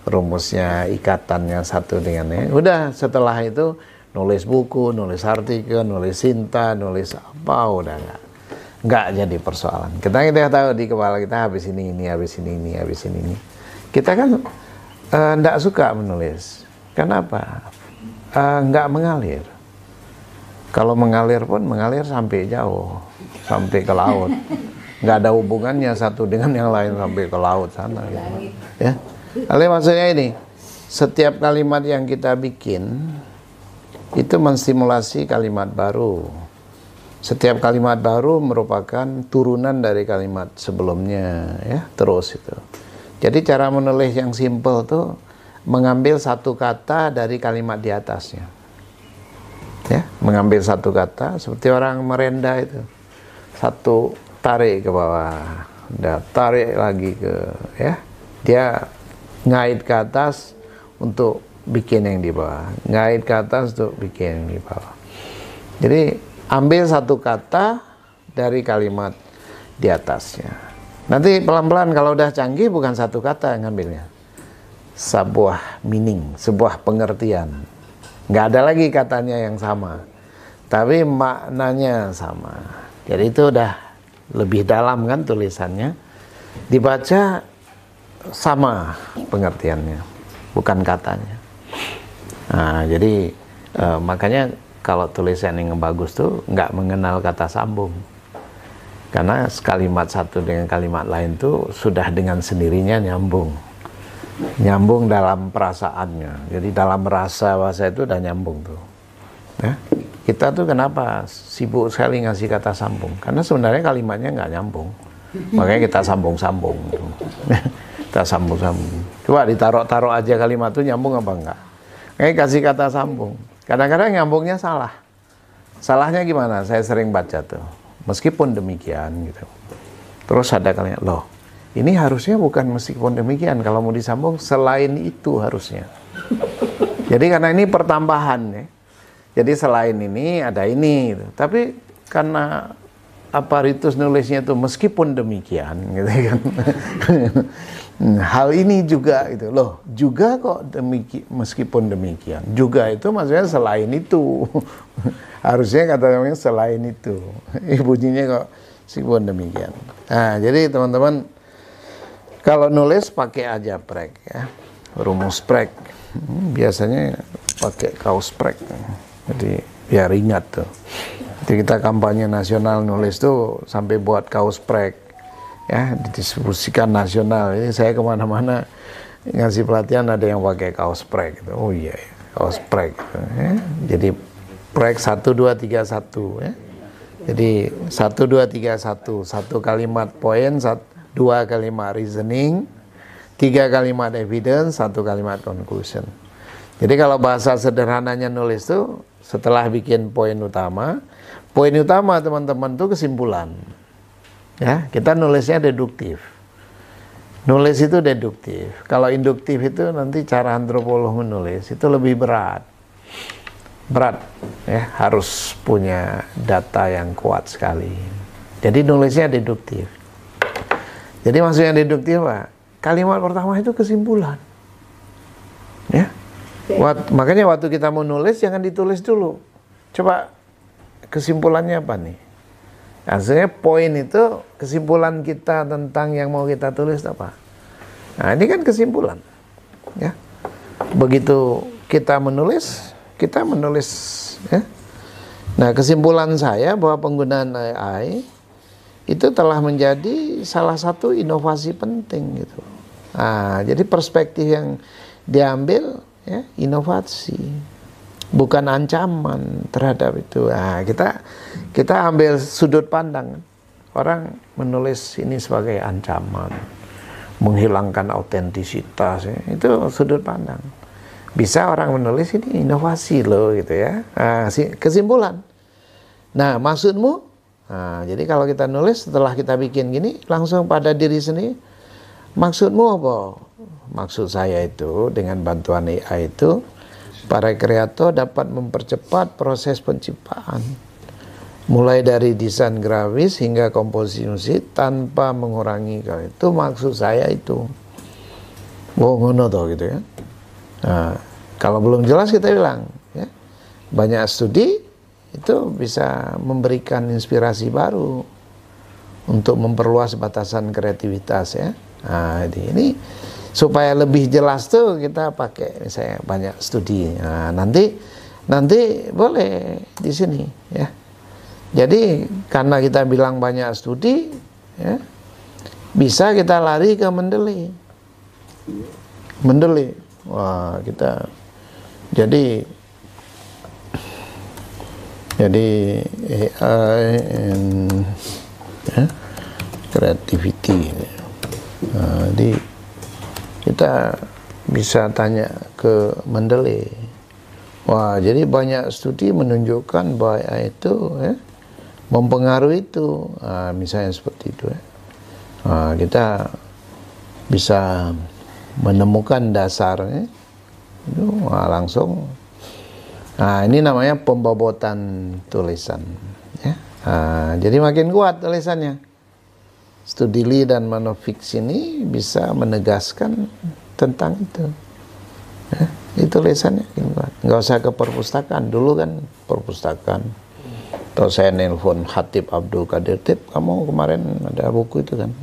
rumusnya, ikatannya satu dengan yang. Udah setelah itu nulis buku, nulis artikel, nulis cinta, nulis apa, udah nggak jadi persoalan. Kita tahu di kepala kita habis ini, habis ini, habis ini. Kita kan nggak suka menulis. Kenapa? Nggak mengalir. Kalau mengalir pun mengalir sampai jauh, sampai ke laut. Nggak ada hubungannya satu dengan yang lain sampai ke laut sana. Gitu. Ya. Oleh maksudnya ini, setiap kalimat yang kita bikin itu menstimulasi kalimat baru. Setiap kalimat baru merupakan turunan dari kalimat sebelumnya, ya, terus itu. Jadi cara menulis yang simple tuh mengambil satu kata dari kalimat di atasnya. Ya, mengambil satu kata seperti orang merenda itu. Satu tarik ke bawah, udah tarik lagi ke, ya. Dia ngait ke atas untuk bikin yang di bawah, ngait ke atas untuk bikin yang di bawah. Jadi ambil satu kata dari kalimat di atasnya. Nanti pelan-pelan kalau udah canggih bukan satu kata yang ngambilnya, sebuah meaning, sebuah pengertian. Nggak ada lagi katanya yang sama, tapi maknanya sama. Jadi itu udah lebih dalam kan tulisannya, dibaca sama pengertiannya, bukan katanya. Nah, jadi makanya kalau tulisan yang bagus tuh nggak mengenal kata sambung, karena kalimat satu dengan kalimat lain tuh sudah dengan sendirinya nyambung dalam perasaannya. Jadi dalam rasa bahasa itu udah nyambung tuh. Ya. Kita tuh kenapa sibuk sekali ngasih kata sambung? Karena sebenarnya kalimatnya nggak nyambung. Makanya kita sambung-sambung. Kita sambung-sambung. Coba ditaruh-taruh aja kalimat tuh nyambung apa enggak? Kayak kasih kata sambung. Kadang-kadang nyambungnya salah. Salahnya gimana? Saya sering baca tuh. Meskipun demikian gitu. Terus ada kalimat, loh, ini harusnya bukan meskipun demikian. Kalau mau disambung, selain itu harusnya. Jadi karena ini pertambahan ya. Jadi selain ini ada ini gitu. Tapi karena aparitus nulisnya itu meskipun demikian gitu kan. Hal ini juga itu loh, juga kok meskipun demikian. Juga itu maksudnya selain itu. Harusnya katanya selain itu. Bunyinya kok meskipun demikian. Nah, jadi teman-teman kalau nulis pakai aja prek ya. Rumus prek. Biasanya pakai kaus prek. Jadi biar ingat tuh. Jadi kita kampanye nasional nulis tuh sampai buat kaos prek ya, didistribusikan nasional. Ini saya kemana-mana ngasih pelatihan ada yang pakai kaos prek gitu. Oh iya, kaos prek gitu, ya. Jadi prek 1, 2, 3, 1 ya. Jadi 1, 2, 3, 1, satu kalimat poin, 2 kalimat reasoning, 3 kalimat evidence, 1 kalimat conclusion. Jadi kalau bahasa sederhananya nulis tuh setelah bikin poin utama teman-teman tuh kesimpulan. Ya, kita nulisnya deduktif. Nulis itu deduktif. Kalau induktif itu nanti cara antropolog menulis itu lebih berat. Berat, ya, harus punya data yang kuat sekali. Jadi nulisnya deduktif. Jadi maksudnya deduktif apa? Kalimat pertama itu kesimpulan. Ya. Makanya waktu kita mau nulis jangan ditulis dulu. Coba kesimpulannya apa nih? Maksudnya poin itu kesimpulan kita tentang yang mau kita tulis apa? Nah, ini kan kesimpulan. Ya. Begitu kita menulis ya. Nah, kesimpulan saya bahwa penggunaan AI itu telah menjadi salah satu inovasi penting gitu. Nah, jadi perspektif yang diambil ya, inovasi, bukan ancaman terhadap itu. Nah, kita ambil sudut pandang. Orang menulis ini sebagai ancaman, menghilangkan autentisitas, ya. Itu sudut pandang. Bisa orang menulis ini inovasi loh gitu ya. Nah, kesimpulan. Nah, maksudmu? Nah, jadi kalau kita nulis setelah kita bikin gini langsung pada diri sendiri. Maksudmu apa? Maksud saya itu dengan bantuan AI itu Para kreator dapat mempercepat proses penciptaan, mulai dari desain grafis hingga komposisi musik tanpa mengurangi. Itu maksud saya itu. Ngono toh gitu ya. Nah, kalau belum jelas kita bilang, ya, banyak studi itu bisa memberikan inspirasi baru untuk memperluas batasan kreativitas ya. Nah, ini supaya lebih jelas tuh kita pakai misalnya banyak studi. Nah, nanti boleh di sini ya. Jadi karena kita bilang banyak studi ya, bisa kita lari ke Mendeley. Wah, kita jadi AI and creativity. Nah, jadi kita bisa tanya ke Mendeley. Wah, jadi banyak studi menunjukkan bahwa AI itu ya, mempengaruhi itu. Nah, misalnya seperti itu ya. Nah, kita bisa menemukan dasarnya itu langsung. Nah, ini namanya pembobotan tulisan ya. Nah, jadi makin kuat tulisannya. Studi Lee dan monofiksi ini bisa menegaskan tentang itu ya, itu tulisannya kuat. Nggak usah ke perpustakaan. Dulu kan perpustakaan, atau saya nelpon Hatip Abdul Qadir, Tip, kamu kemarin ada buku itu kan?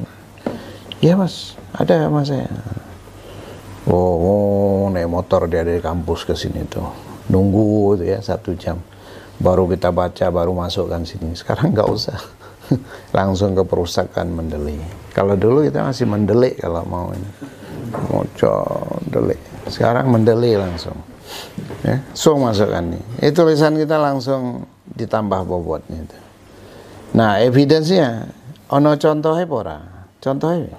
Iya mas, ada mas saya. Oh, naik motor dia dari kampus ke sini tuh, nunggu itu ya 1 jam, baru kita baca, baru masukkan sini. Sekarang nggak usah, langsung ke perpustakaan Mendeley. Kalau dulu kita masih Mendeley kalau mau ini, mau delik. Sekarang Mendeley langsung, ya, so masukkan nih. Itu tulisan kita langsung ditambah bobotnya itu. Nah, evidence-nya, ono contohnya pora, contohnya,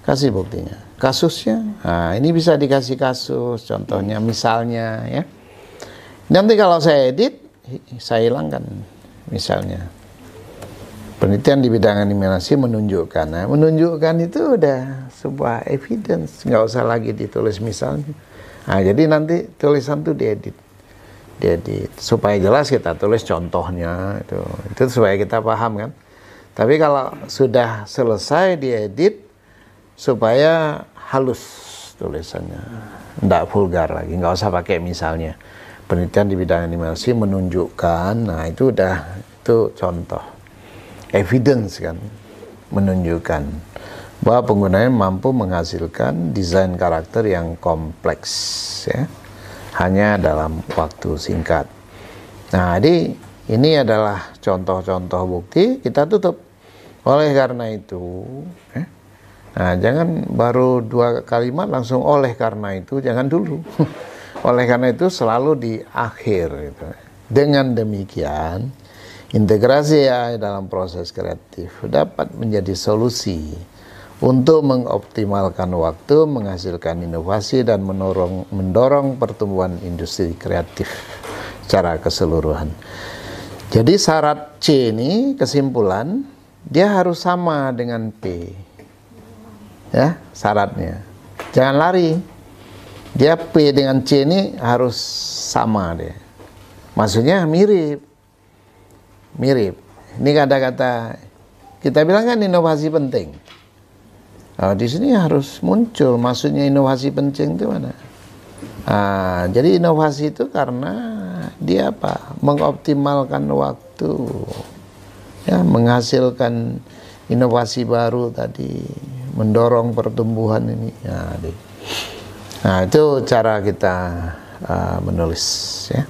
kasih buktinya. Kasusnya, nah ini bisa dikasih kasus, contohnya misalnya ya. Nanti kalau saya edit, saya hilangkan misalnya. Penelitian di bidang animasi menunjukkan, nah menunjukkan itu udah sebuah evidence, nggak usah lagi ditulis misalnya. Nah jadi nanti tulisan tuh diedit supaya jelas kita tulis contohnya itu supaya kita paham kan. Tapi kalau sudah selesai diedit, supaya halus tulisannya, tidak vulgar lagi, nggak usah pakai misalnya. Penelitian di bidang animasi menunjukkan, nah itu contoh, evidence kan, menunjukkan bahwa penggunanya mampu menghasilkan desain karakter yang kompleks ya, hanya dalam waktu singkat. Nah, jadi ini adalah contoh-contoh bukti. Kita tutup. Oleh karena itu nah, jangan baru 2 kalimat langsung oleh karena itu, jangan dulu. Oleh karena itu selalu di akhir gitu. Dengan demikian, integrasi AI dalam proses kreatif dapat menjadi solusi untuk mengoptimalkan waktu, menghasilkan inovasi dan mendorong pertumbuhan industri kreatif secara keseluruhan. Jadi syarat C ini, kesimpulan, dia harus sama dengan P. Ya, syaratnya. Jangan lari. Dia P dengan C ini harus sama dia. Maksudnya mirip. Ini kata-kata kita bilang kan inovasi penting. Nah, di sini harus muncul. Maksudnya inovasi penting itu mana? Nah, jadi inovasi itu karena dia apa? Mengoptimalkan waktu. Ya, menghasilkan inovasi baru tadi, mendorong pertumbuhan ini. Nah, itu cara kita menulis ya.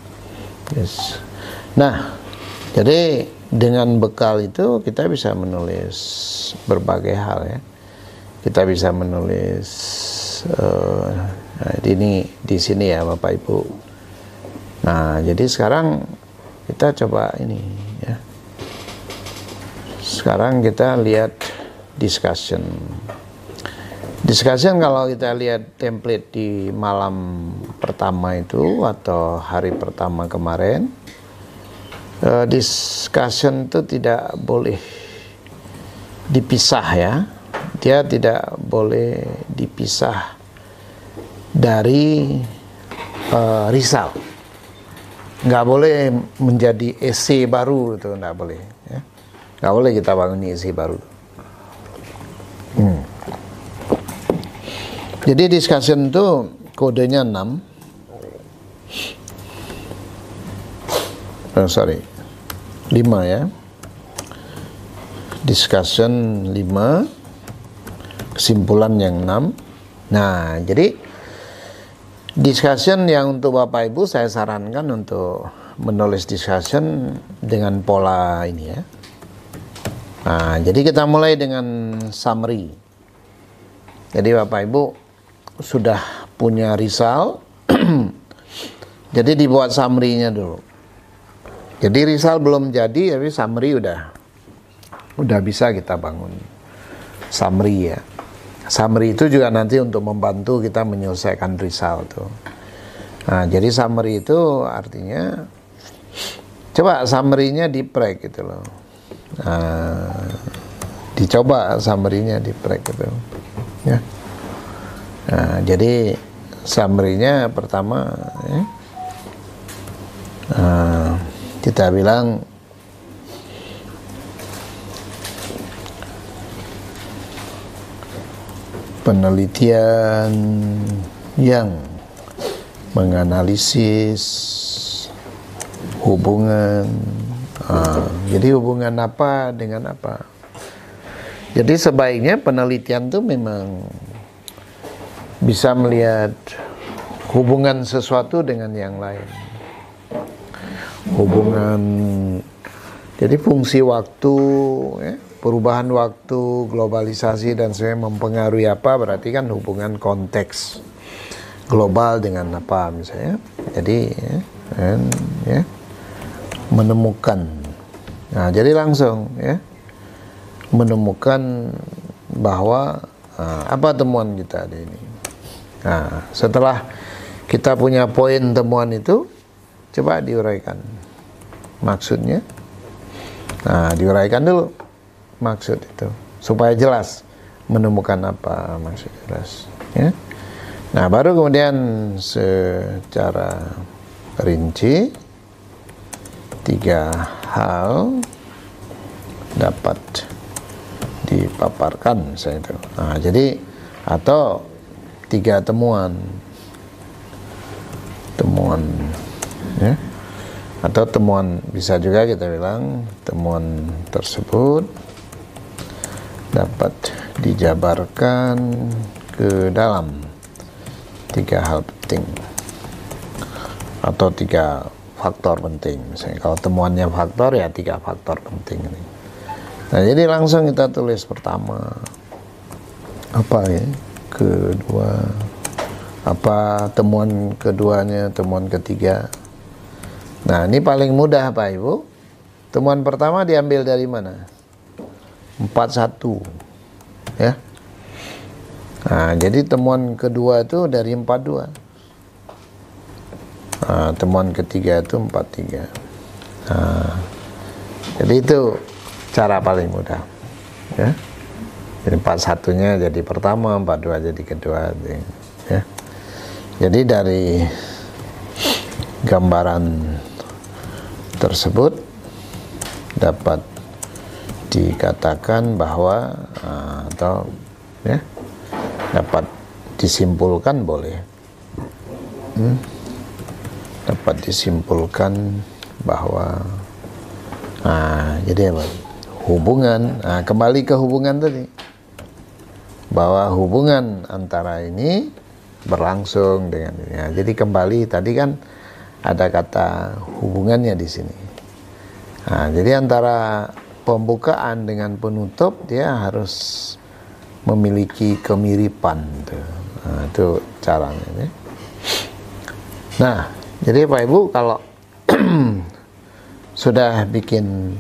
Yes. Nah, jadi dengan bekal itu kita bisa menulis berbagai hal ya. Kita bisa menulis ini di sini ya Bapak Ibu. Nah, jadi sekarang kita coba ini ya. Sekarang kita lihat discussion. Discussion kalau kita lihat template di malam pertama itu atau hari pertama kemarin, discussion itu tidak boleh dipisah ya. Dia tidak boleh dipisah dari risal. Nggak boleh menjadi esai baru, itu nggak boleh. Ya. Nggak boleh kita bangun esai baru. Jadi discussion itu kodenya 6. 5 ya. Discussion 5, kesimpulan yang 6. Nah, jadi discussion yang untuk Bapak Ibu saya sarankan untuk menulis discussion dengan pola ini ya. Nah, jadi kita mulai dengan summary. Jadi Bapak Ibu sudah punya risal, jadi dibuat summary-nya dulu. Jadi risal belum jadi, tapi summary udah bisa kita bangun summary ya. Summary itu juga nanti untuk membantu kita menyelesaikan risal tuh. Nah, jadi summary itu artinya coba summary-nya di-break gitu loh. Nah, dicoba summary-nya di-break gitu. Ya. Nah, jadi summary-nya pertama ya. Nah, kita bilang penelitian yang menganalisis hubungan. Jadi hubungan apa dengan apa? Jadi sebaiknya penelitian itu memang bisa melihat hubungan sesuatu dengan yang lain. Hubungan, jadi fungsi waktu, ya, perubahan waktu, globalisasi dan sebagainya mempengaruhi apa, berarti kan hubungan konteks global dengan apa misalnya. Jadi ya, menemukan. Nah, jadi langsung ya menemukan bahwa apa temuan kita hari ini. Nah, setelah kita punya poin temuan itu, coba diuraikan maksudnya. Nah, diuraikan dulu maksud itu supaya jelas menemukan apa maksud jelas ya. Nah, baru kemudian secara rinci 3 hal dapat dipaparkan misalnya itu. Nah, jadi atau 3 temuan ya. Atau temuan, bisa juga kita bilang temuan tersebut dapat dijabarkan ke dalam 3 hal penting atau 3 faktor penting. Misalnya kalau temuannya faktor ya 3 faktor penting ini. Nah, jadi langsung kita tulis pertama apa ya, kedua apa, temuan keduanya, temuan ketiga. Nah, ini paling mudah Pak Ibu. Temuan pertama diambil dari mana? 41 ya. Nah, jadi temuan kedua itu dari 42. Nah, temuan ketiga itu 43. Nah, jadi itu cara paling mudah ya. Jadi 41-nya jadi pertama, 42 jadi kedua ya. Jadi dari gambaran tersebut dapat dikatakan bahwa atau ya dapat disimpulkan boleh dapat disimpulkan bahwa jadi apa, hubungan, kembali ke hubungan tadi, bahwa hubungan antara ini berlangsung dengan ini. Ya, jadi kembali tadi kan ada kata hubungannya di sini. Nah, jadi antara pembukaan dengan penutup dia harus memiliki kemiripan tuh. Nah, itu caranya ya. Nah, jadi Pak Ibu kalau sudah bikin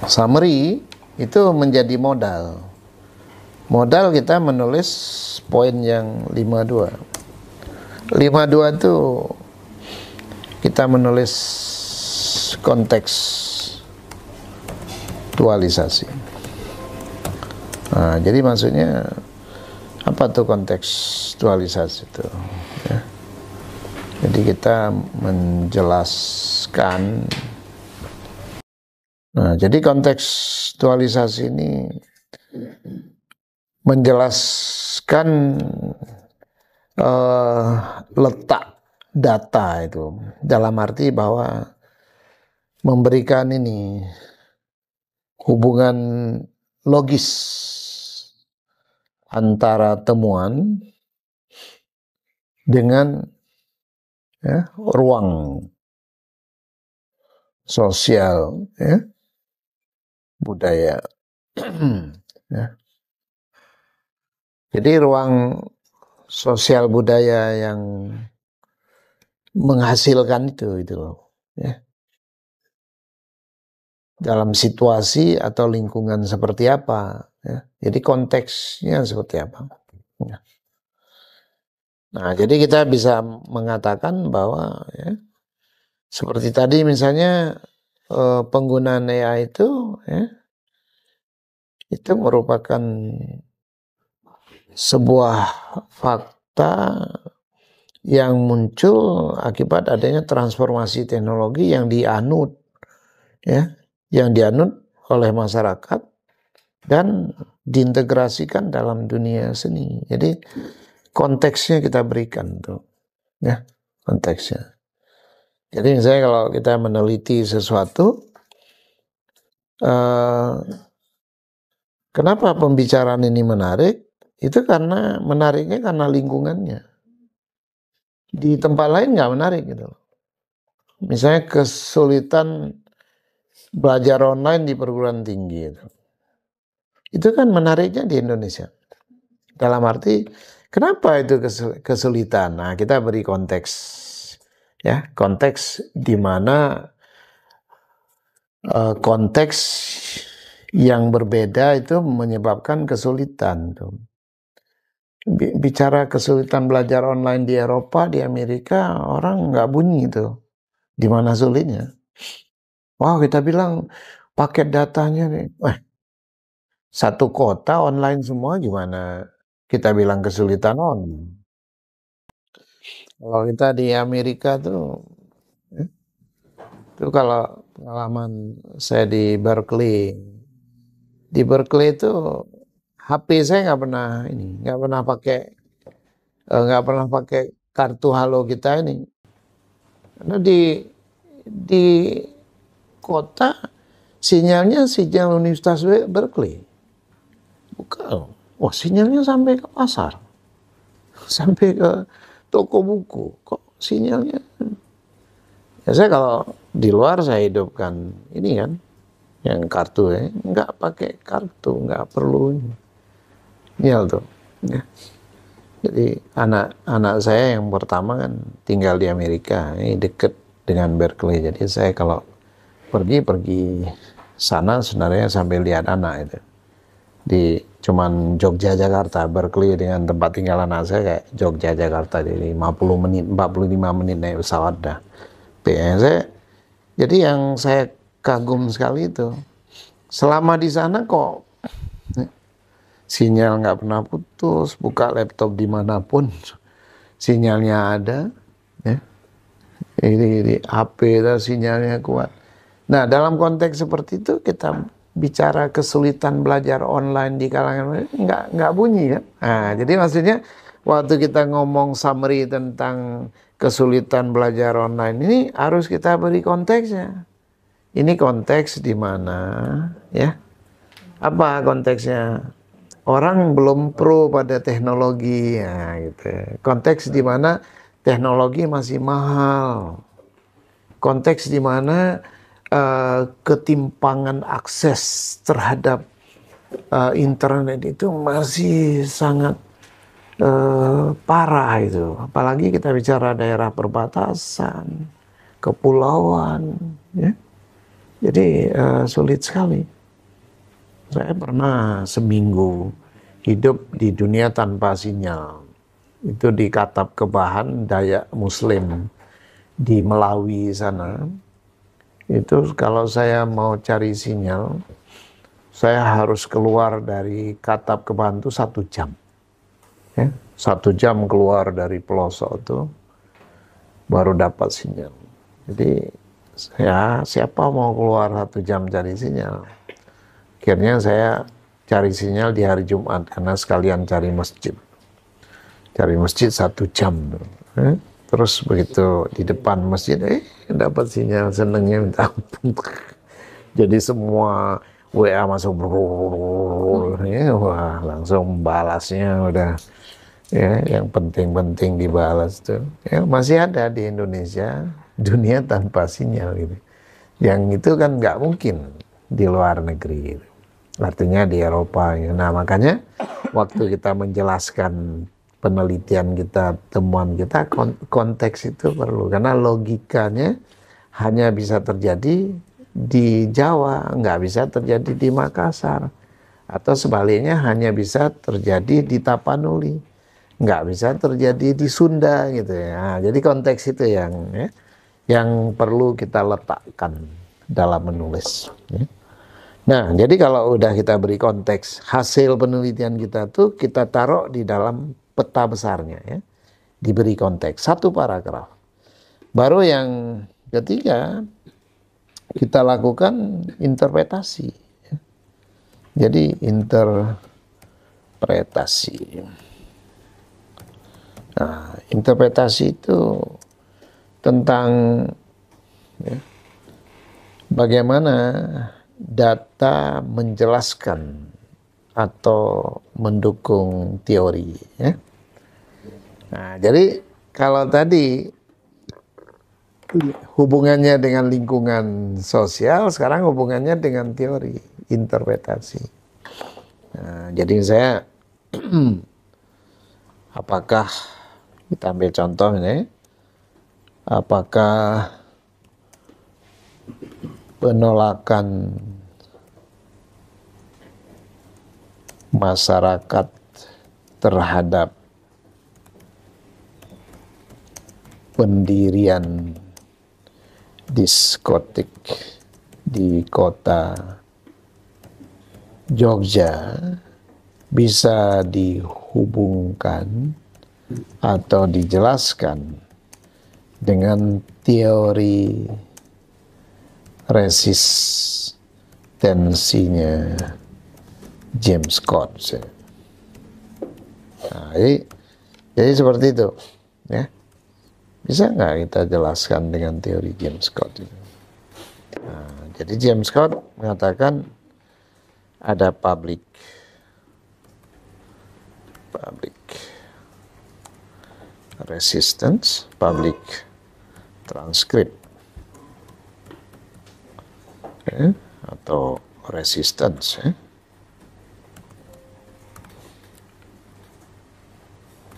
summary itu menjadi modal. Modal kita menulis poin yang 52. 52 itu kita menulis kontekstualisasi. Nah, jadi maksudnya apa tuh kontekstualisasi itu? Ya. Jadi kita menjelaskan. Nah, jadi kontekstualisasi ini menjelaskan letak data itu, dalam arti bahwa memberikan ini hubungan logis antara temuan dengan ruang sosial, budaya. Ya. Jadi ruang sosial budaya yang menghasilkan itu loh, ya. Dalam situasi atau lingkungan seperti apa, ya. Jadi konteksnya seperti apa. Ya. Nah, jadi kita bisa mengatakan bahwa seperti tadi misalnya penggunaan AI itu merupakan sebuah fakta yang muncul akibat adanya transformasi teknologi yang dianut oleh masyarakat dan diintegrasikan dalam dunia seni. Jadi konteksnya kita berikan tuh, konteksnya. Jadi misalnya kalau kita meneliti sesuatu, kenapa pembicaraan ini menarik? Itu karena menariknya karena lingkungannya. Di tempat lain nggak menarik gitu. Misalnya kesulitan belajar online di perguruan tinggi itu kan menariknya di Indonesia. Dalam arti kenapa itu kesulitan? Nah, kita beri konteks, konteks di mana konteks yang berbeda itu menyebabkan kesulitan. Bicara kesulitan belajar online di Eropa, di Amerika, orang nggak bunyi itu. Di mana sulitnya? Wah, kita bilang paket datanya nih. Satu kota online semua gimana? Kita bilang kesulitan online. Kalau kita di Amerika tuh, itu kalau pengalaman saya di Berkeley itu HP saya nggak pernah pakai kartu halo kita ini. Karena di kota sinyal Universitas Berkeley. Bukan. Wah, sinyalnya sampai ke pasar. Sampai ke toko buku. Kok sinyalnya? Ya saya kalau di luar saya hidupkan ini kan, yang kartu nggak pakai kartu, nggak perlu sinyal tuh. Ya. Jadi anak saya yang pertama kan tinggal di Amerika, ini deket dengan Berkeley. Jadi saya kalau pergi sana sebenarnya sampai lihat anak itu. Di cuman Jogja Jakarta, Berkeley dengan tempat tinggal anak saya kayak Jogja Jakarta, jadi 45 menit naik pesawat dah. Jadi yang saya kagum sekali itu, selama di sana kok sinyal nggak pernah putus, buka laptop dimanapun sinyalnya ada, ini HP itu sinyalnya kuat. Nah, dalam konteks seperti itu kita bicara kesulitan belajar online di kalangan nggak bunyi kan? Nah, jadi maksudnya waktu kita ngomong summary tentang kesulitan belajar online ini harus kita beri konteksnya. Ini konteks di mana apa konteksnya? Orang belum pro pada teknologi, gitu. Konteks di mana teknologi masih mahal. Konteks di mana ketimpangan akses terhadap internet itu masih sangat parah itu. Apalagi kita bicara daerah perbatasan, kepulauan, jadi sulit sekali. Saya pernah seminggu hidup di dunia tanpa sinyal. Itu di Katab Kebahan, Dayak Muslim di Melawi sana. Itu kalau saya mau cari sinyal, saya harus keluar dari Katab Kebahan itu 1 jam. 1 jam keluar dari pelosok itu. baru dapat sinyal. Jadi ya siapa mau keluar 1 jam cari sinyal. Akhirnya saya cari sinyal di hari Jumat karena sekalian cari masjid. Cari masjid 1 jam. Terus begitu di depan masjid, dapat sinyal, senengnya minta ampun. Jadi semua WA masuk, wah langsung balasnya udah, ya yang penting-penting dibalas tuh. Ya, masih ada di Indonesia dunia tanpa sinyal gitu. Yang itu kan nggak mungkin di luar negeri. Gitu. Artinya di Eropa. Gitu. Nah makanya waktu kita menjelaskan penelitian kita, temuan kita, konteks itu perlu. Karena logikanya hanya bisa terjadi di Jawa, nggak bisa terjadi di Makassar. Atau sebaliknya hanya bisa terjadi di Tapanuli. Nggak bisa terjadi di Sunda gitu ya. Nah, jadi konteks itu yang perlu kita letakkan dalam menulis. Ya. Nah, jadi kalau udah kita beri konteks hasil penelitian kita tuh kita taruh di dalam peta besarnya ya, diberi konteks 1 paragraf. Baru yang ketiga kita lakukan interpretasi. Ya. Jadi interpretasi. Nah, interpretasi itu tentang ya, bagaimana data menjelaskan atau mendukung teori. Ya. Nah, jadi kalau tadi hubungannya dengan lingkungan sosial, sekarang hubungannya dengan teori, interpretasi. Nah, jadi saya, apakah, kita ambil contoh ini, apakah penolakan masyarakat terhadap pendirian diskotik di kota Jogja bisa dihubungkan atau dijelaskan dengan teori resistensinya James Scott. Nah, jadi seperti itu, ya. Bisa nggak kita jelaskan dengan teori James Scott itu? Nah, jadi James Scott mengatakan ada public resistance, public transcript, atau resistance.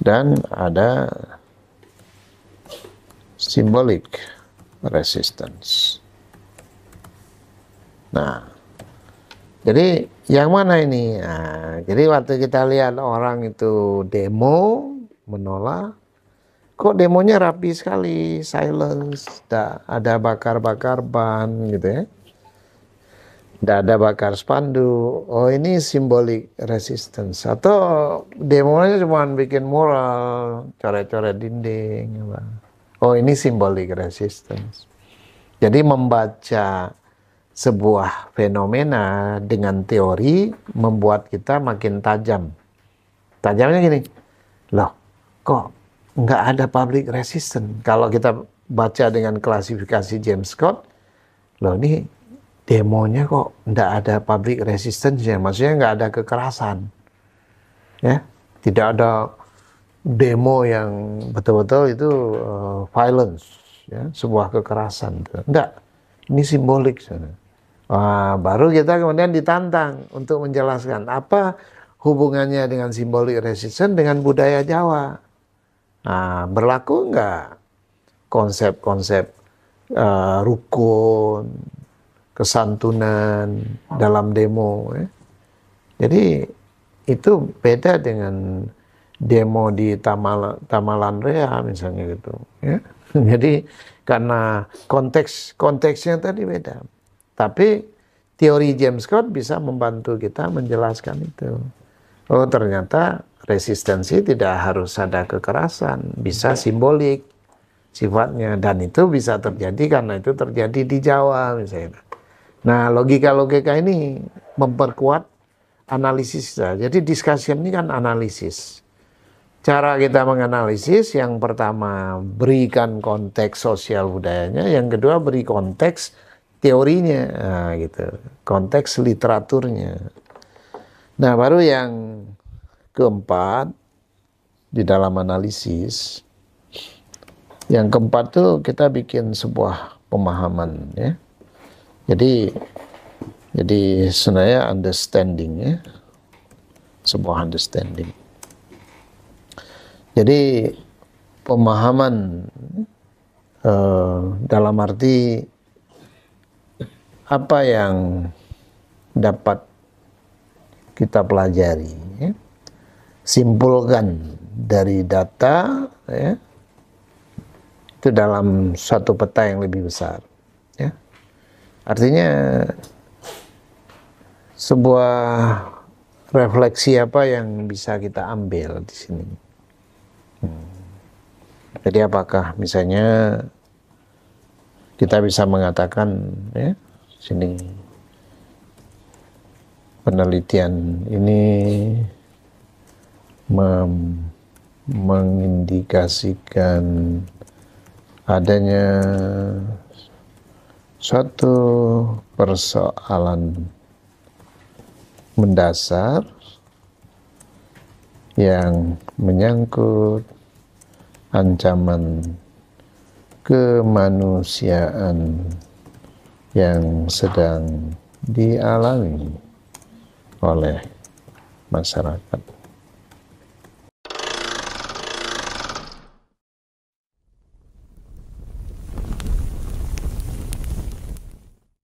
Dan ada symbolic resistance. Nah, jadi yang mana ini? Nah, jadi waktu kita lihat orang itu demo menolak, kok demonya rapi sekali, silence, ada bakar-bakar ban gitu ya. Tidak ada bakar spanduk. Oh, ini symbolic resistance. Atau demonya cuma bikin mural, coret-coret dinding. Oh, ini symbolic resistance. Jadi membaca sebuah fenomena dengan teori membuat kita makin tajam. Tajamnya gini, loh kok nggak ada public resistance? Kalau kita baca dengan klasifikasi James Scott, loh ini demonya kok nggak ada public resistance-nya, maksudnya nggak ada kekerasan, ya, tidak ada demo yang betul-betul itu violence, ya, sebuah kekerasan, enggak, ini simbolik. Wah, baru kita kemudian ditantang untuk menjelaskan apa hubungannya dengan simbolik resistance dengan budaya Jawa. Nah, berlaku enggak konsep-konsep rukun, kesantunan dalam demo, ya. Jadi itu beda dengan demo di Tamalan Rea misalnya gitu, ya. Jadi karena konteksnya tadi beda. Tapi teori James Scott bisa membantu kita menjelaskan itu. Oh, ternyata resistensi tidak harus ada kekerasan, bisa simbolik. sifatnya, dan itu bisa terjadi karena itu terjadi di Jawa misalnya. Nah, logika-logika ini memperkuat analisis kita. Jadi discussion ini kan analisis. Cara kita menganalisis, yang pertama berikan konteks sosial budayanya, yang kedua beri konteks teorinya, nah, gitu, konteks literaturnya. Nah, baru yang keempat di dalam analisis, yang keempat tuh kita bikin sebuah pemahaman, ya. Jadi sebenarnya understanding, ya, sebuah understanding. Jadi pemahaman dalam arti apa yang dapat kita pelajari, ya, simpulkan dari data, ya, itu dalam suatu peta yang lebih besar, ya. Artinya sebuah refleksi apa yang bisa kita ambil di sini. Jadi apakah misalnya kita bisa mengatakan, ya, sini penelitian ini mengindikasikan adanya suatu persoalan mendasar yang menyangkut ancaman kemanusiaan yang sedang dialami oleh masyarakat.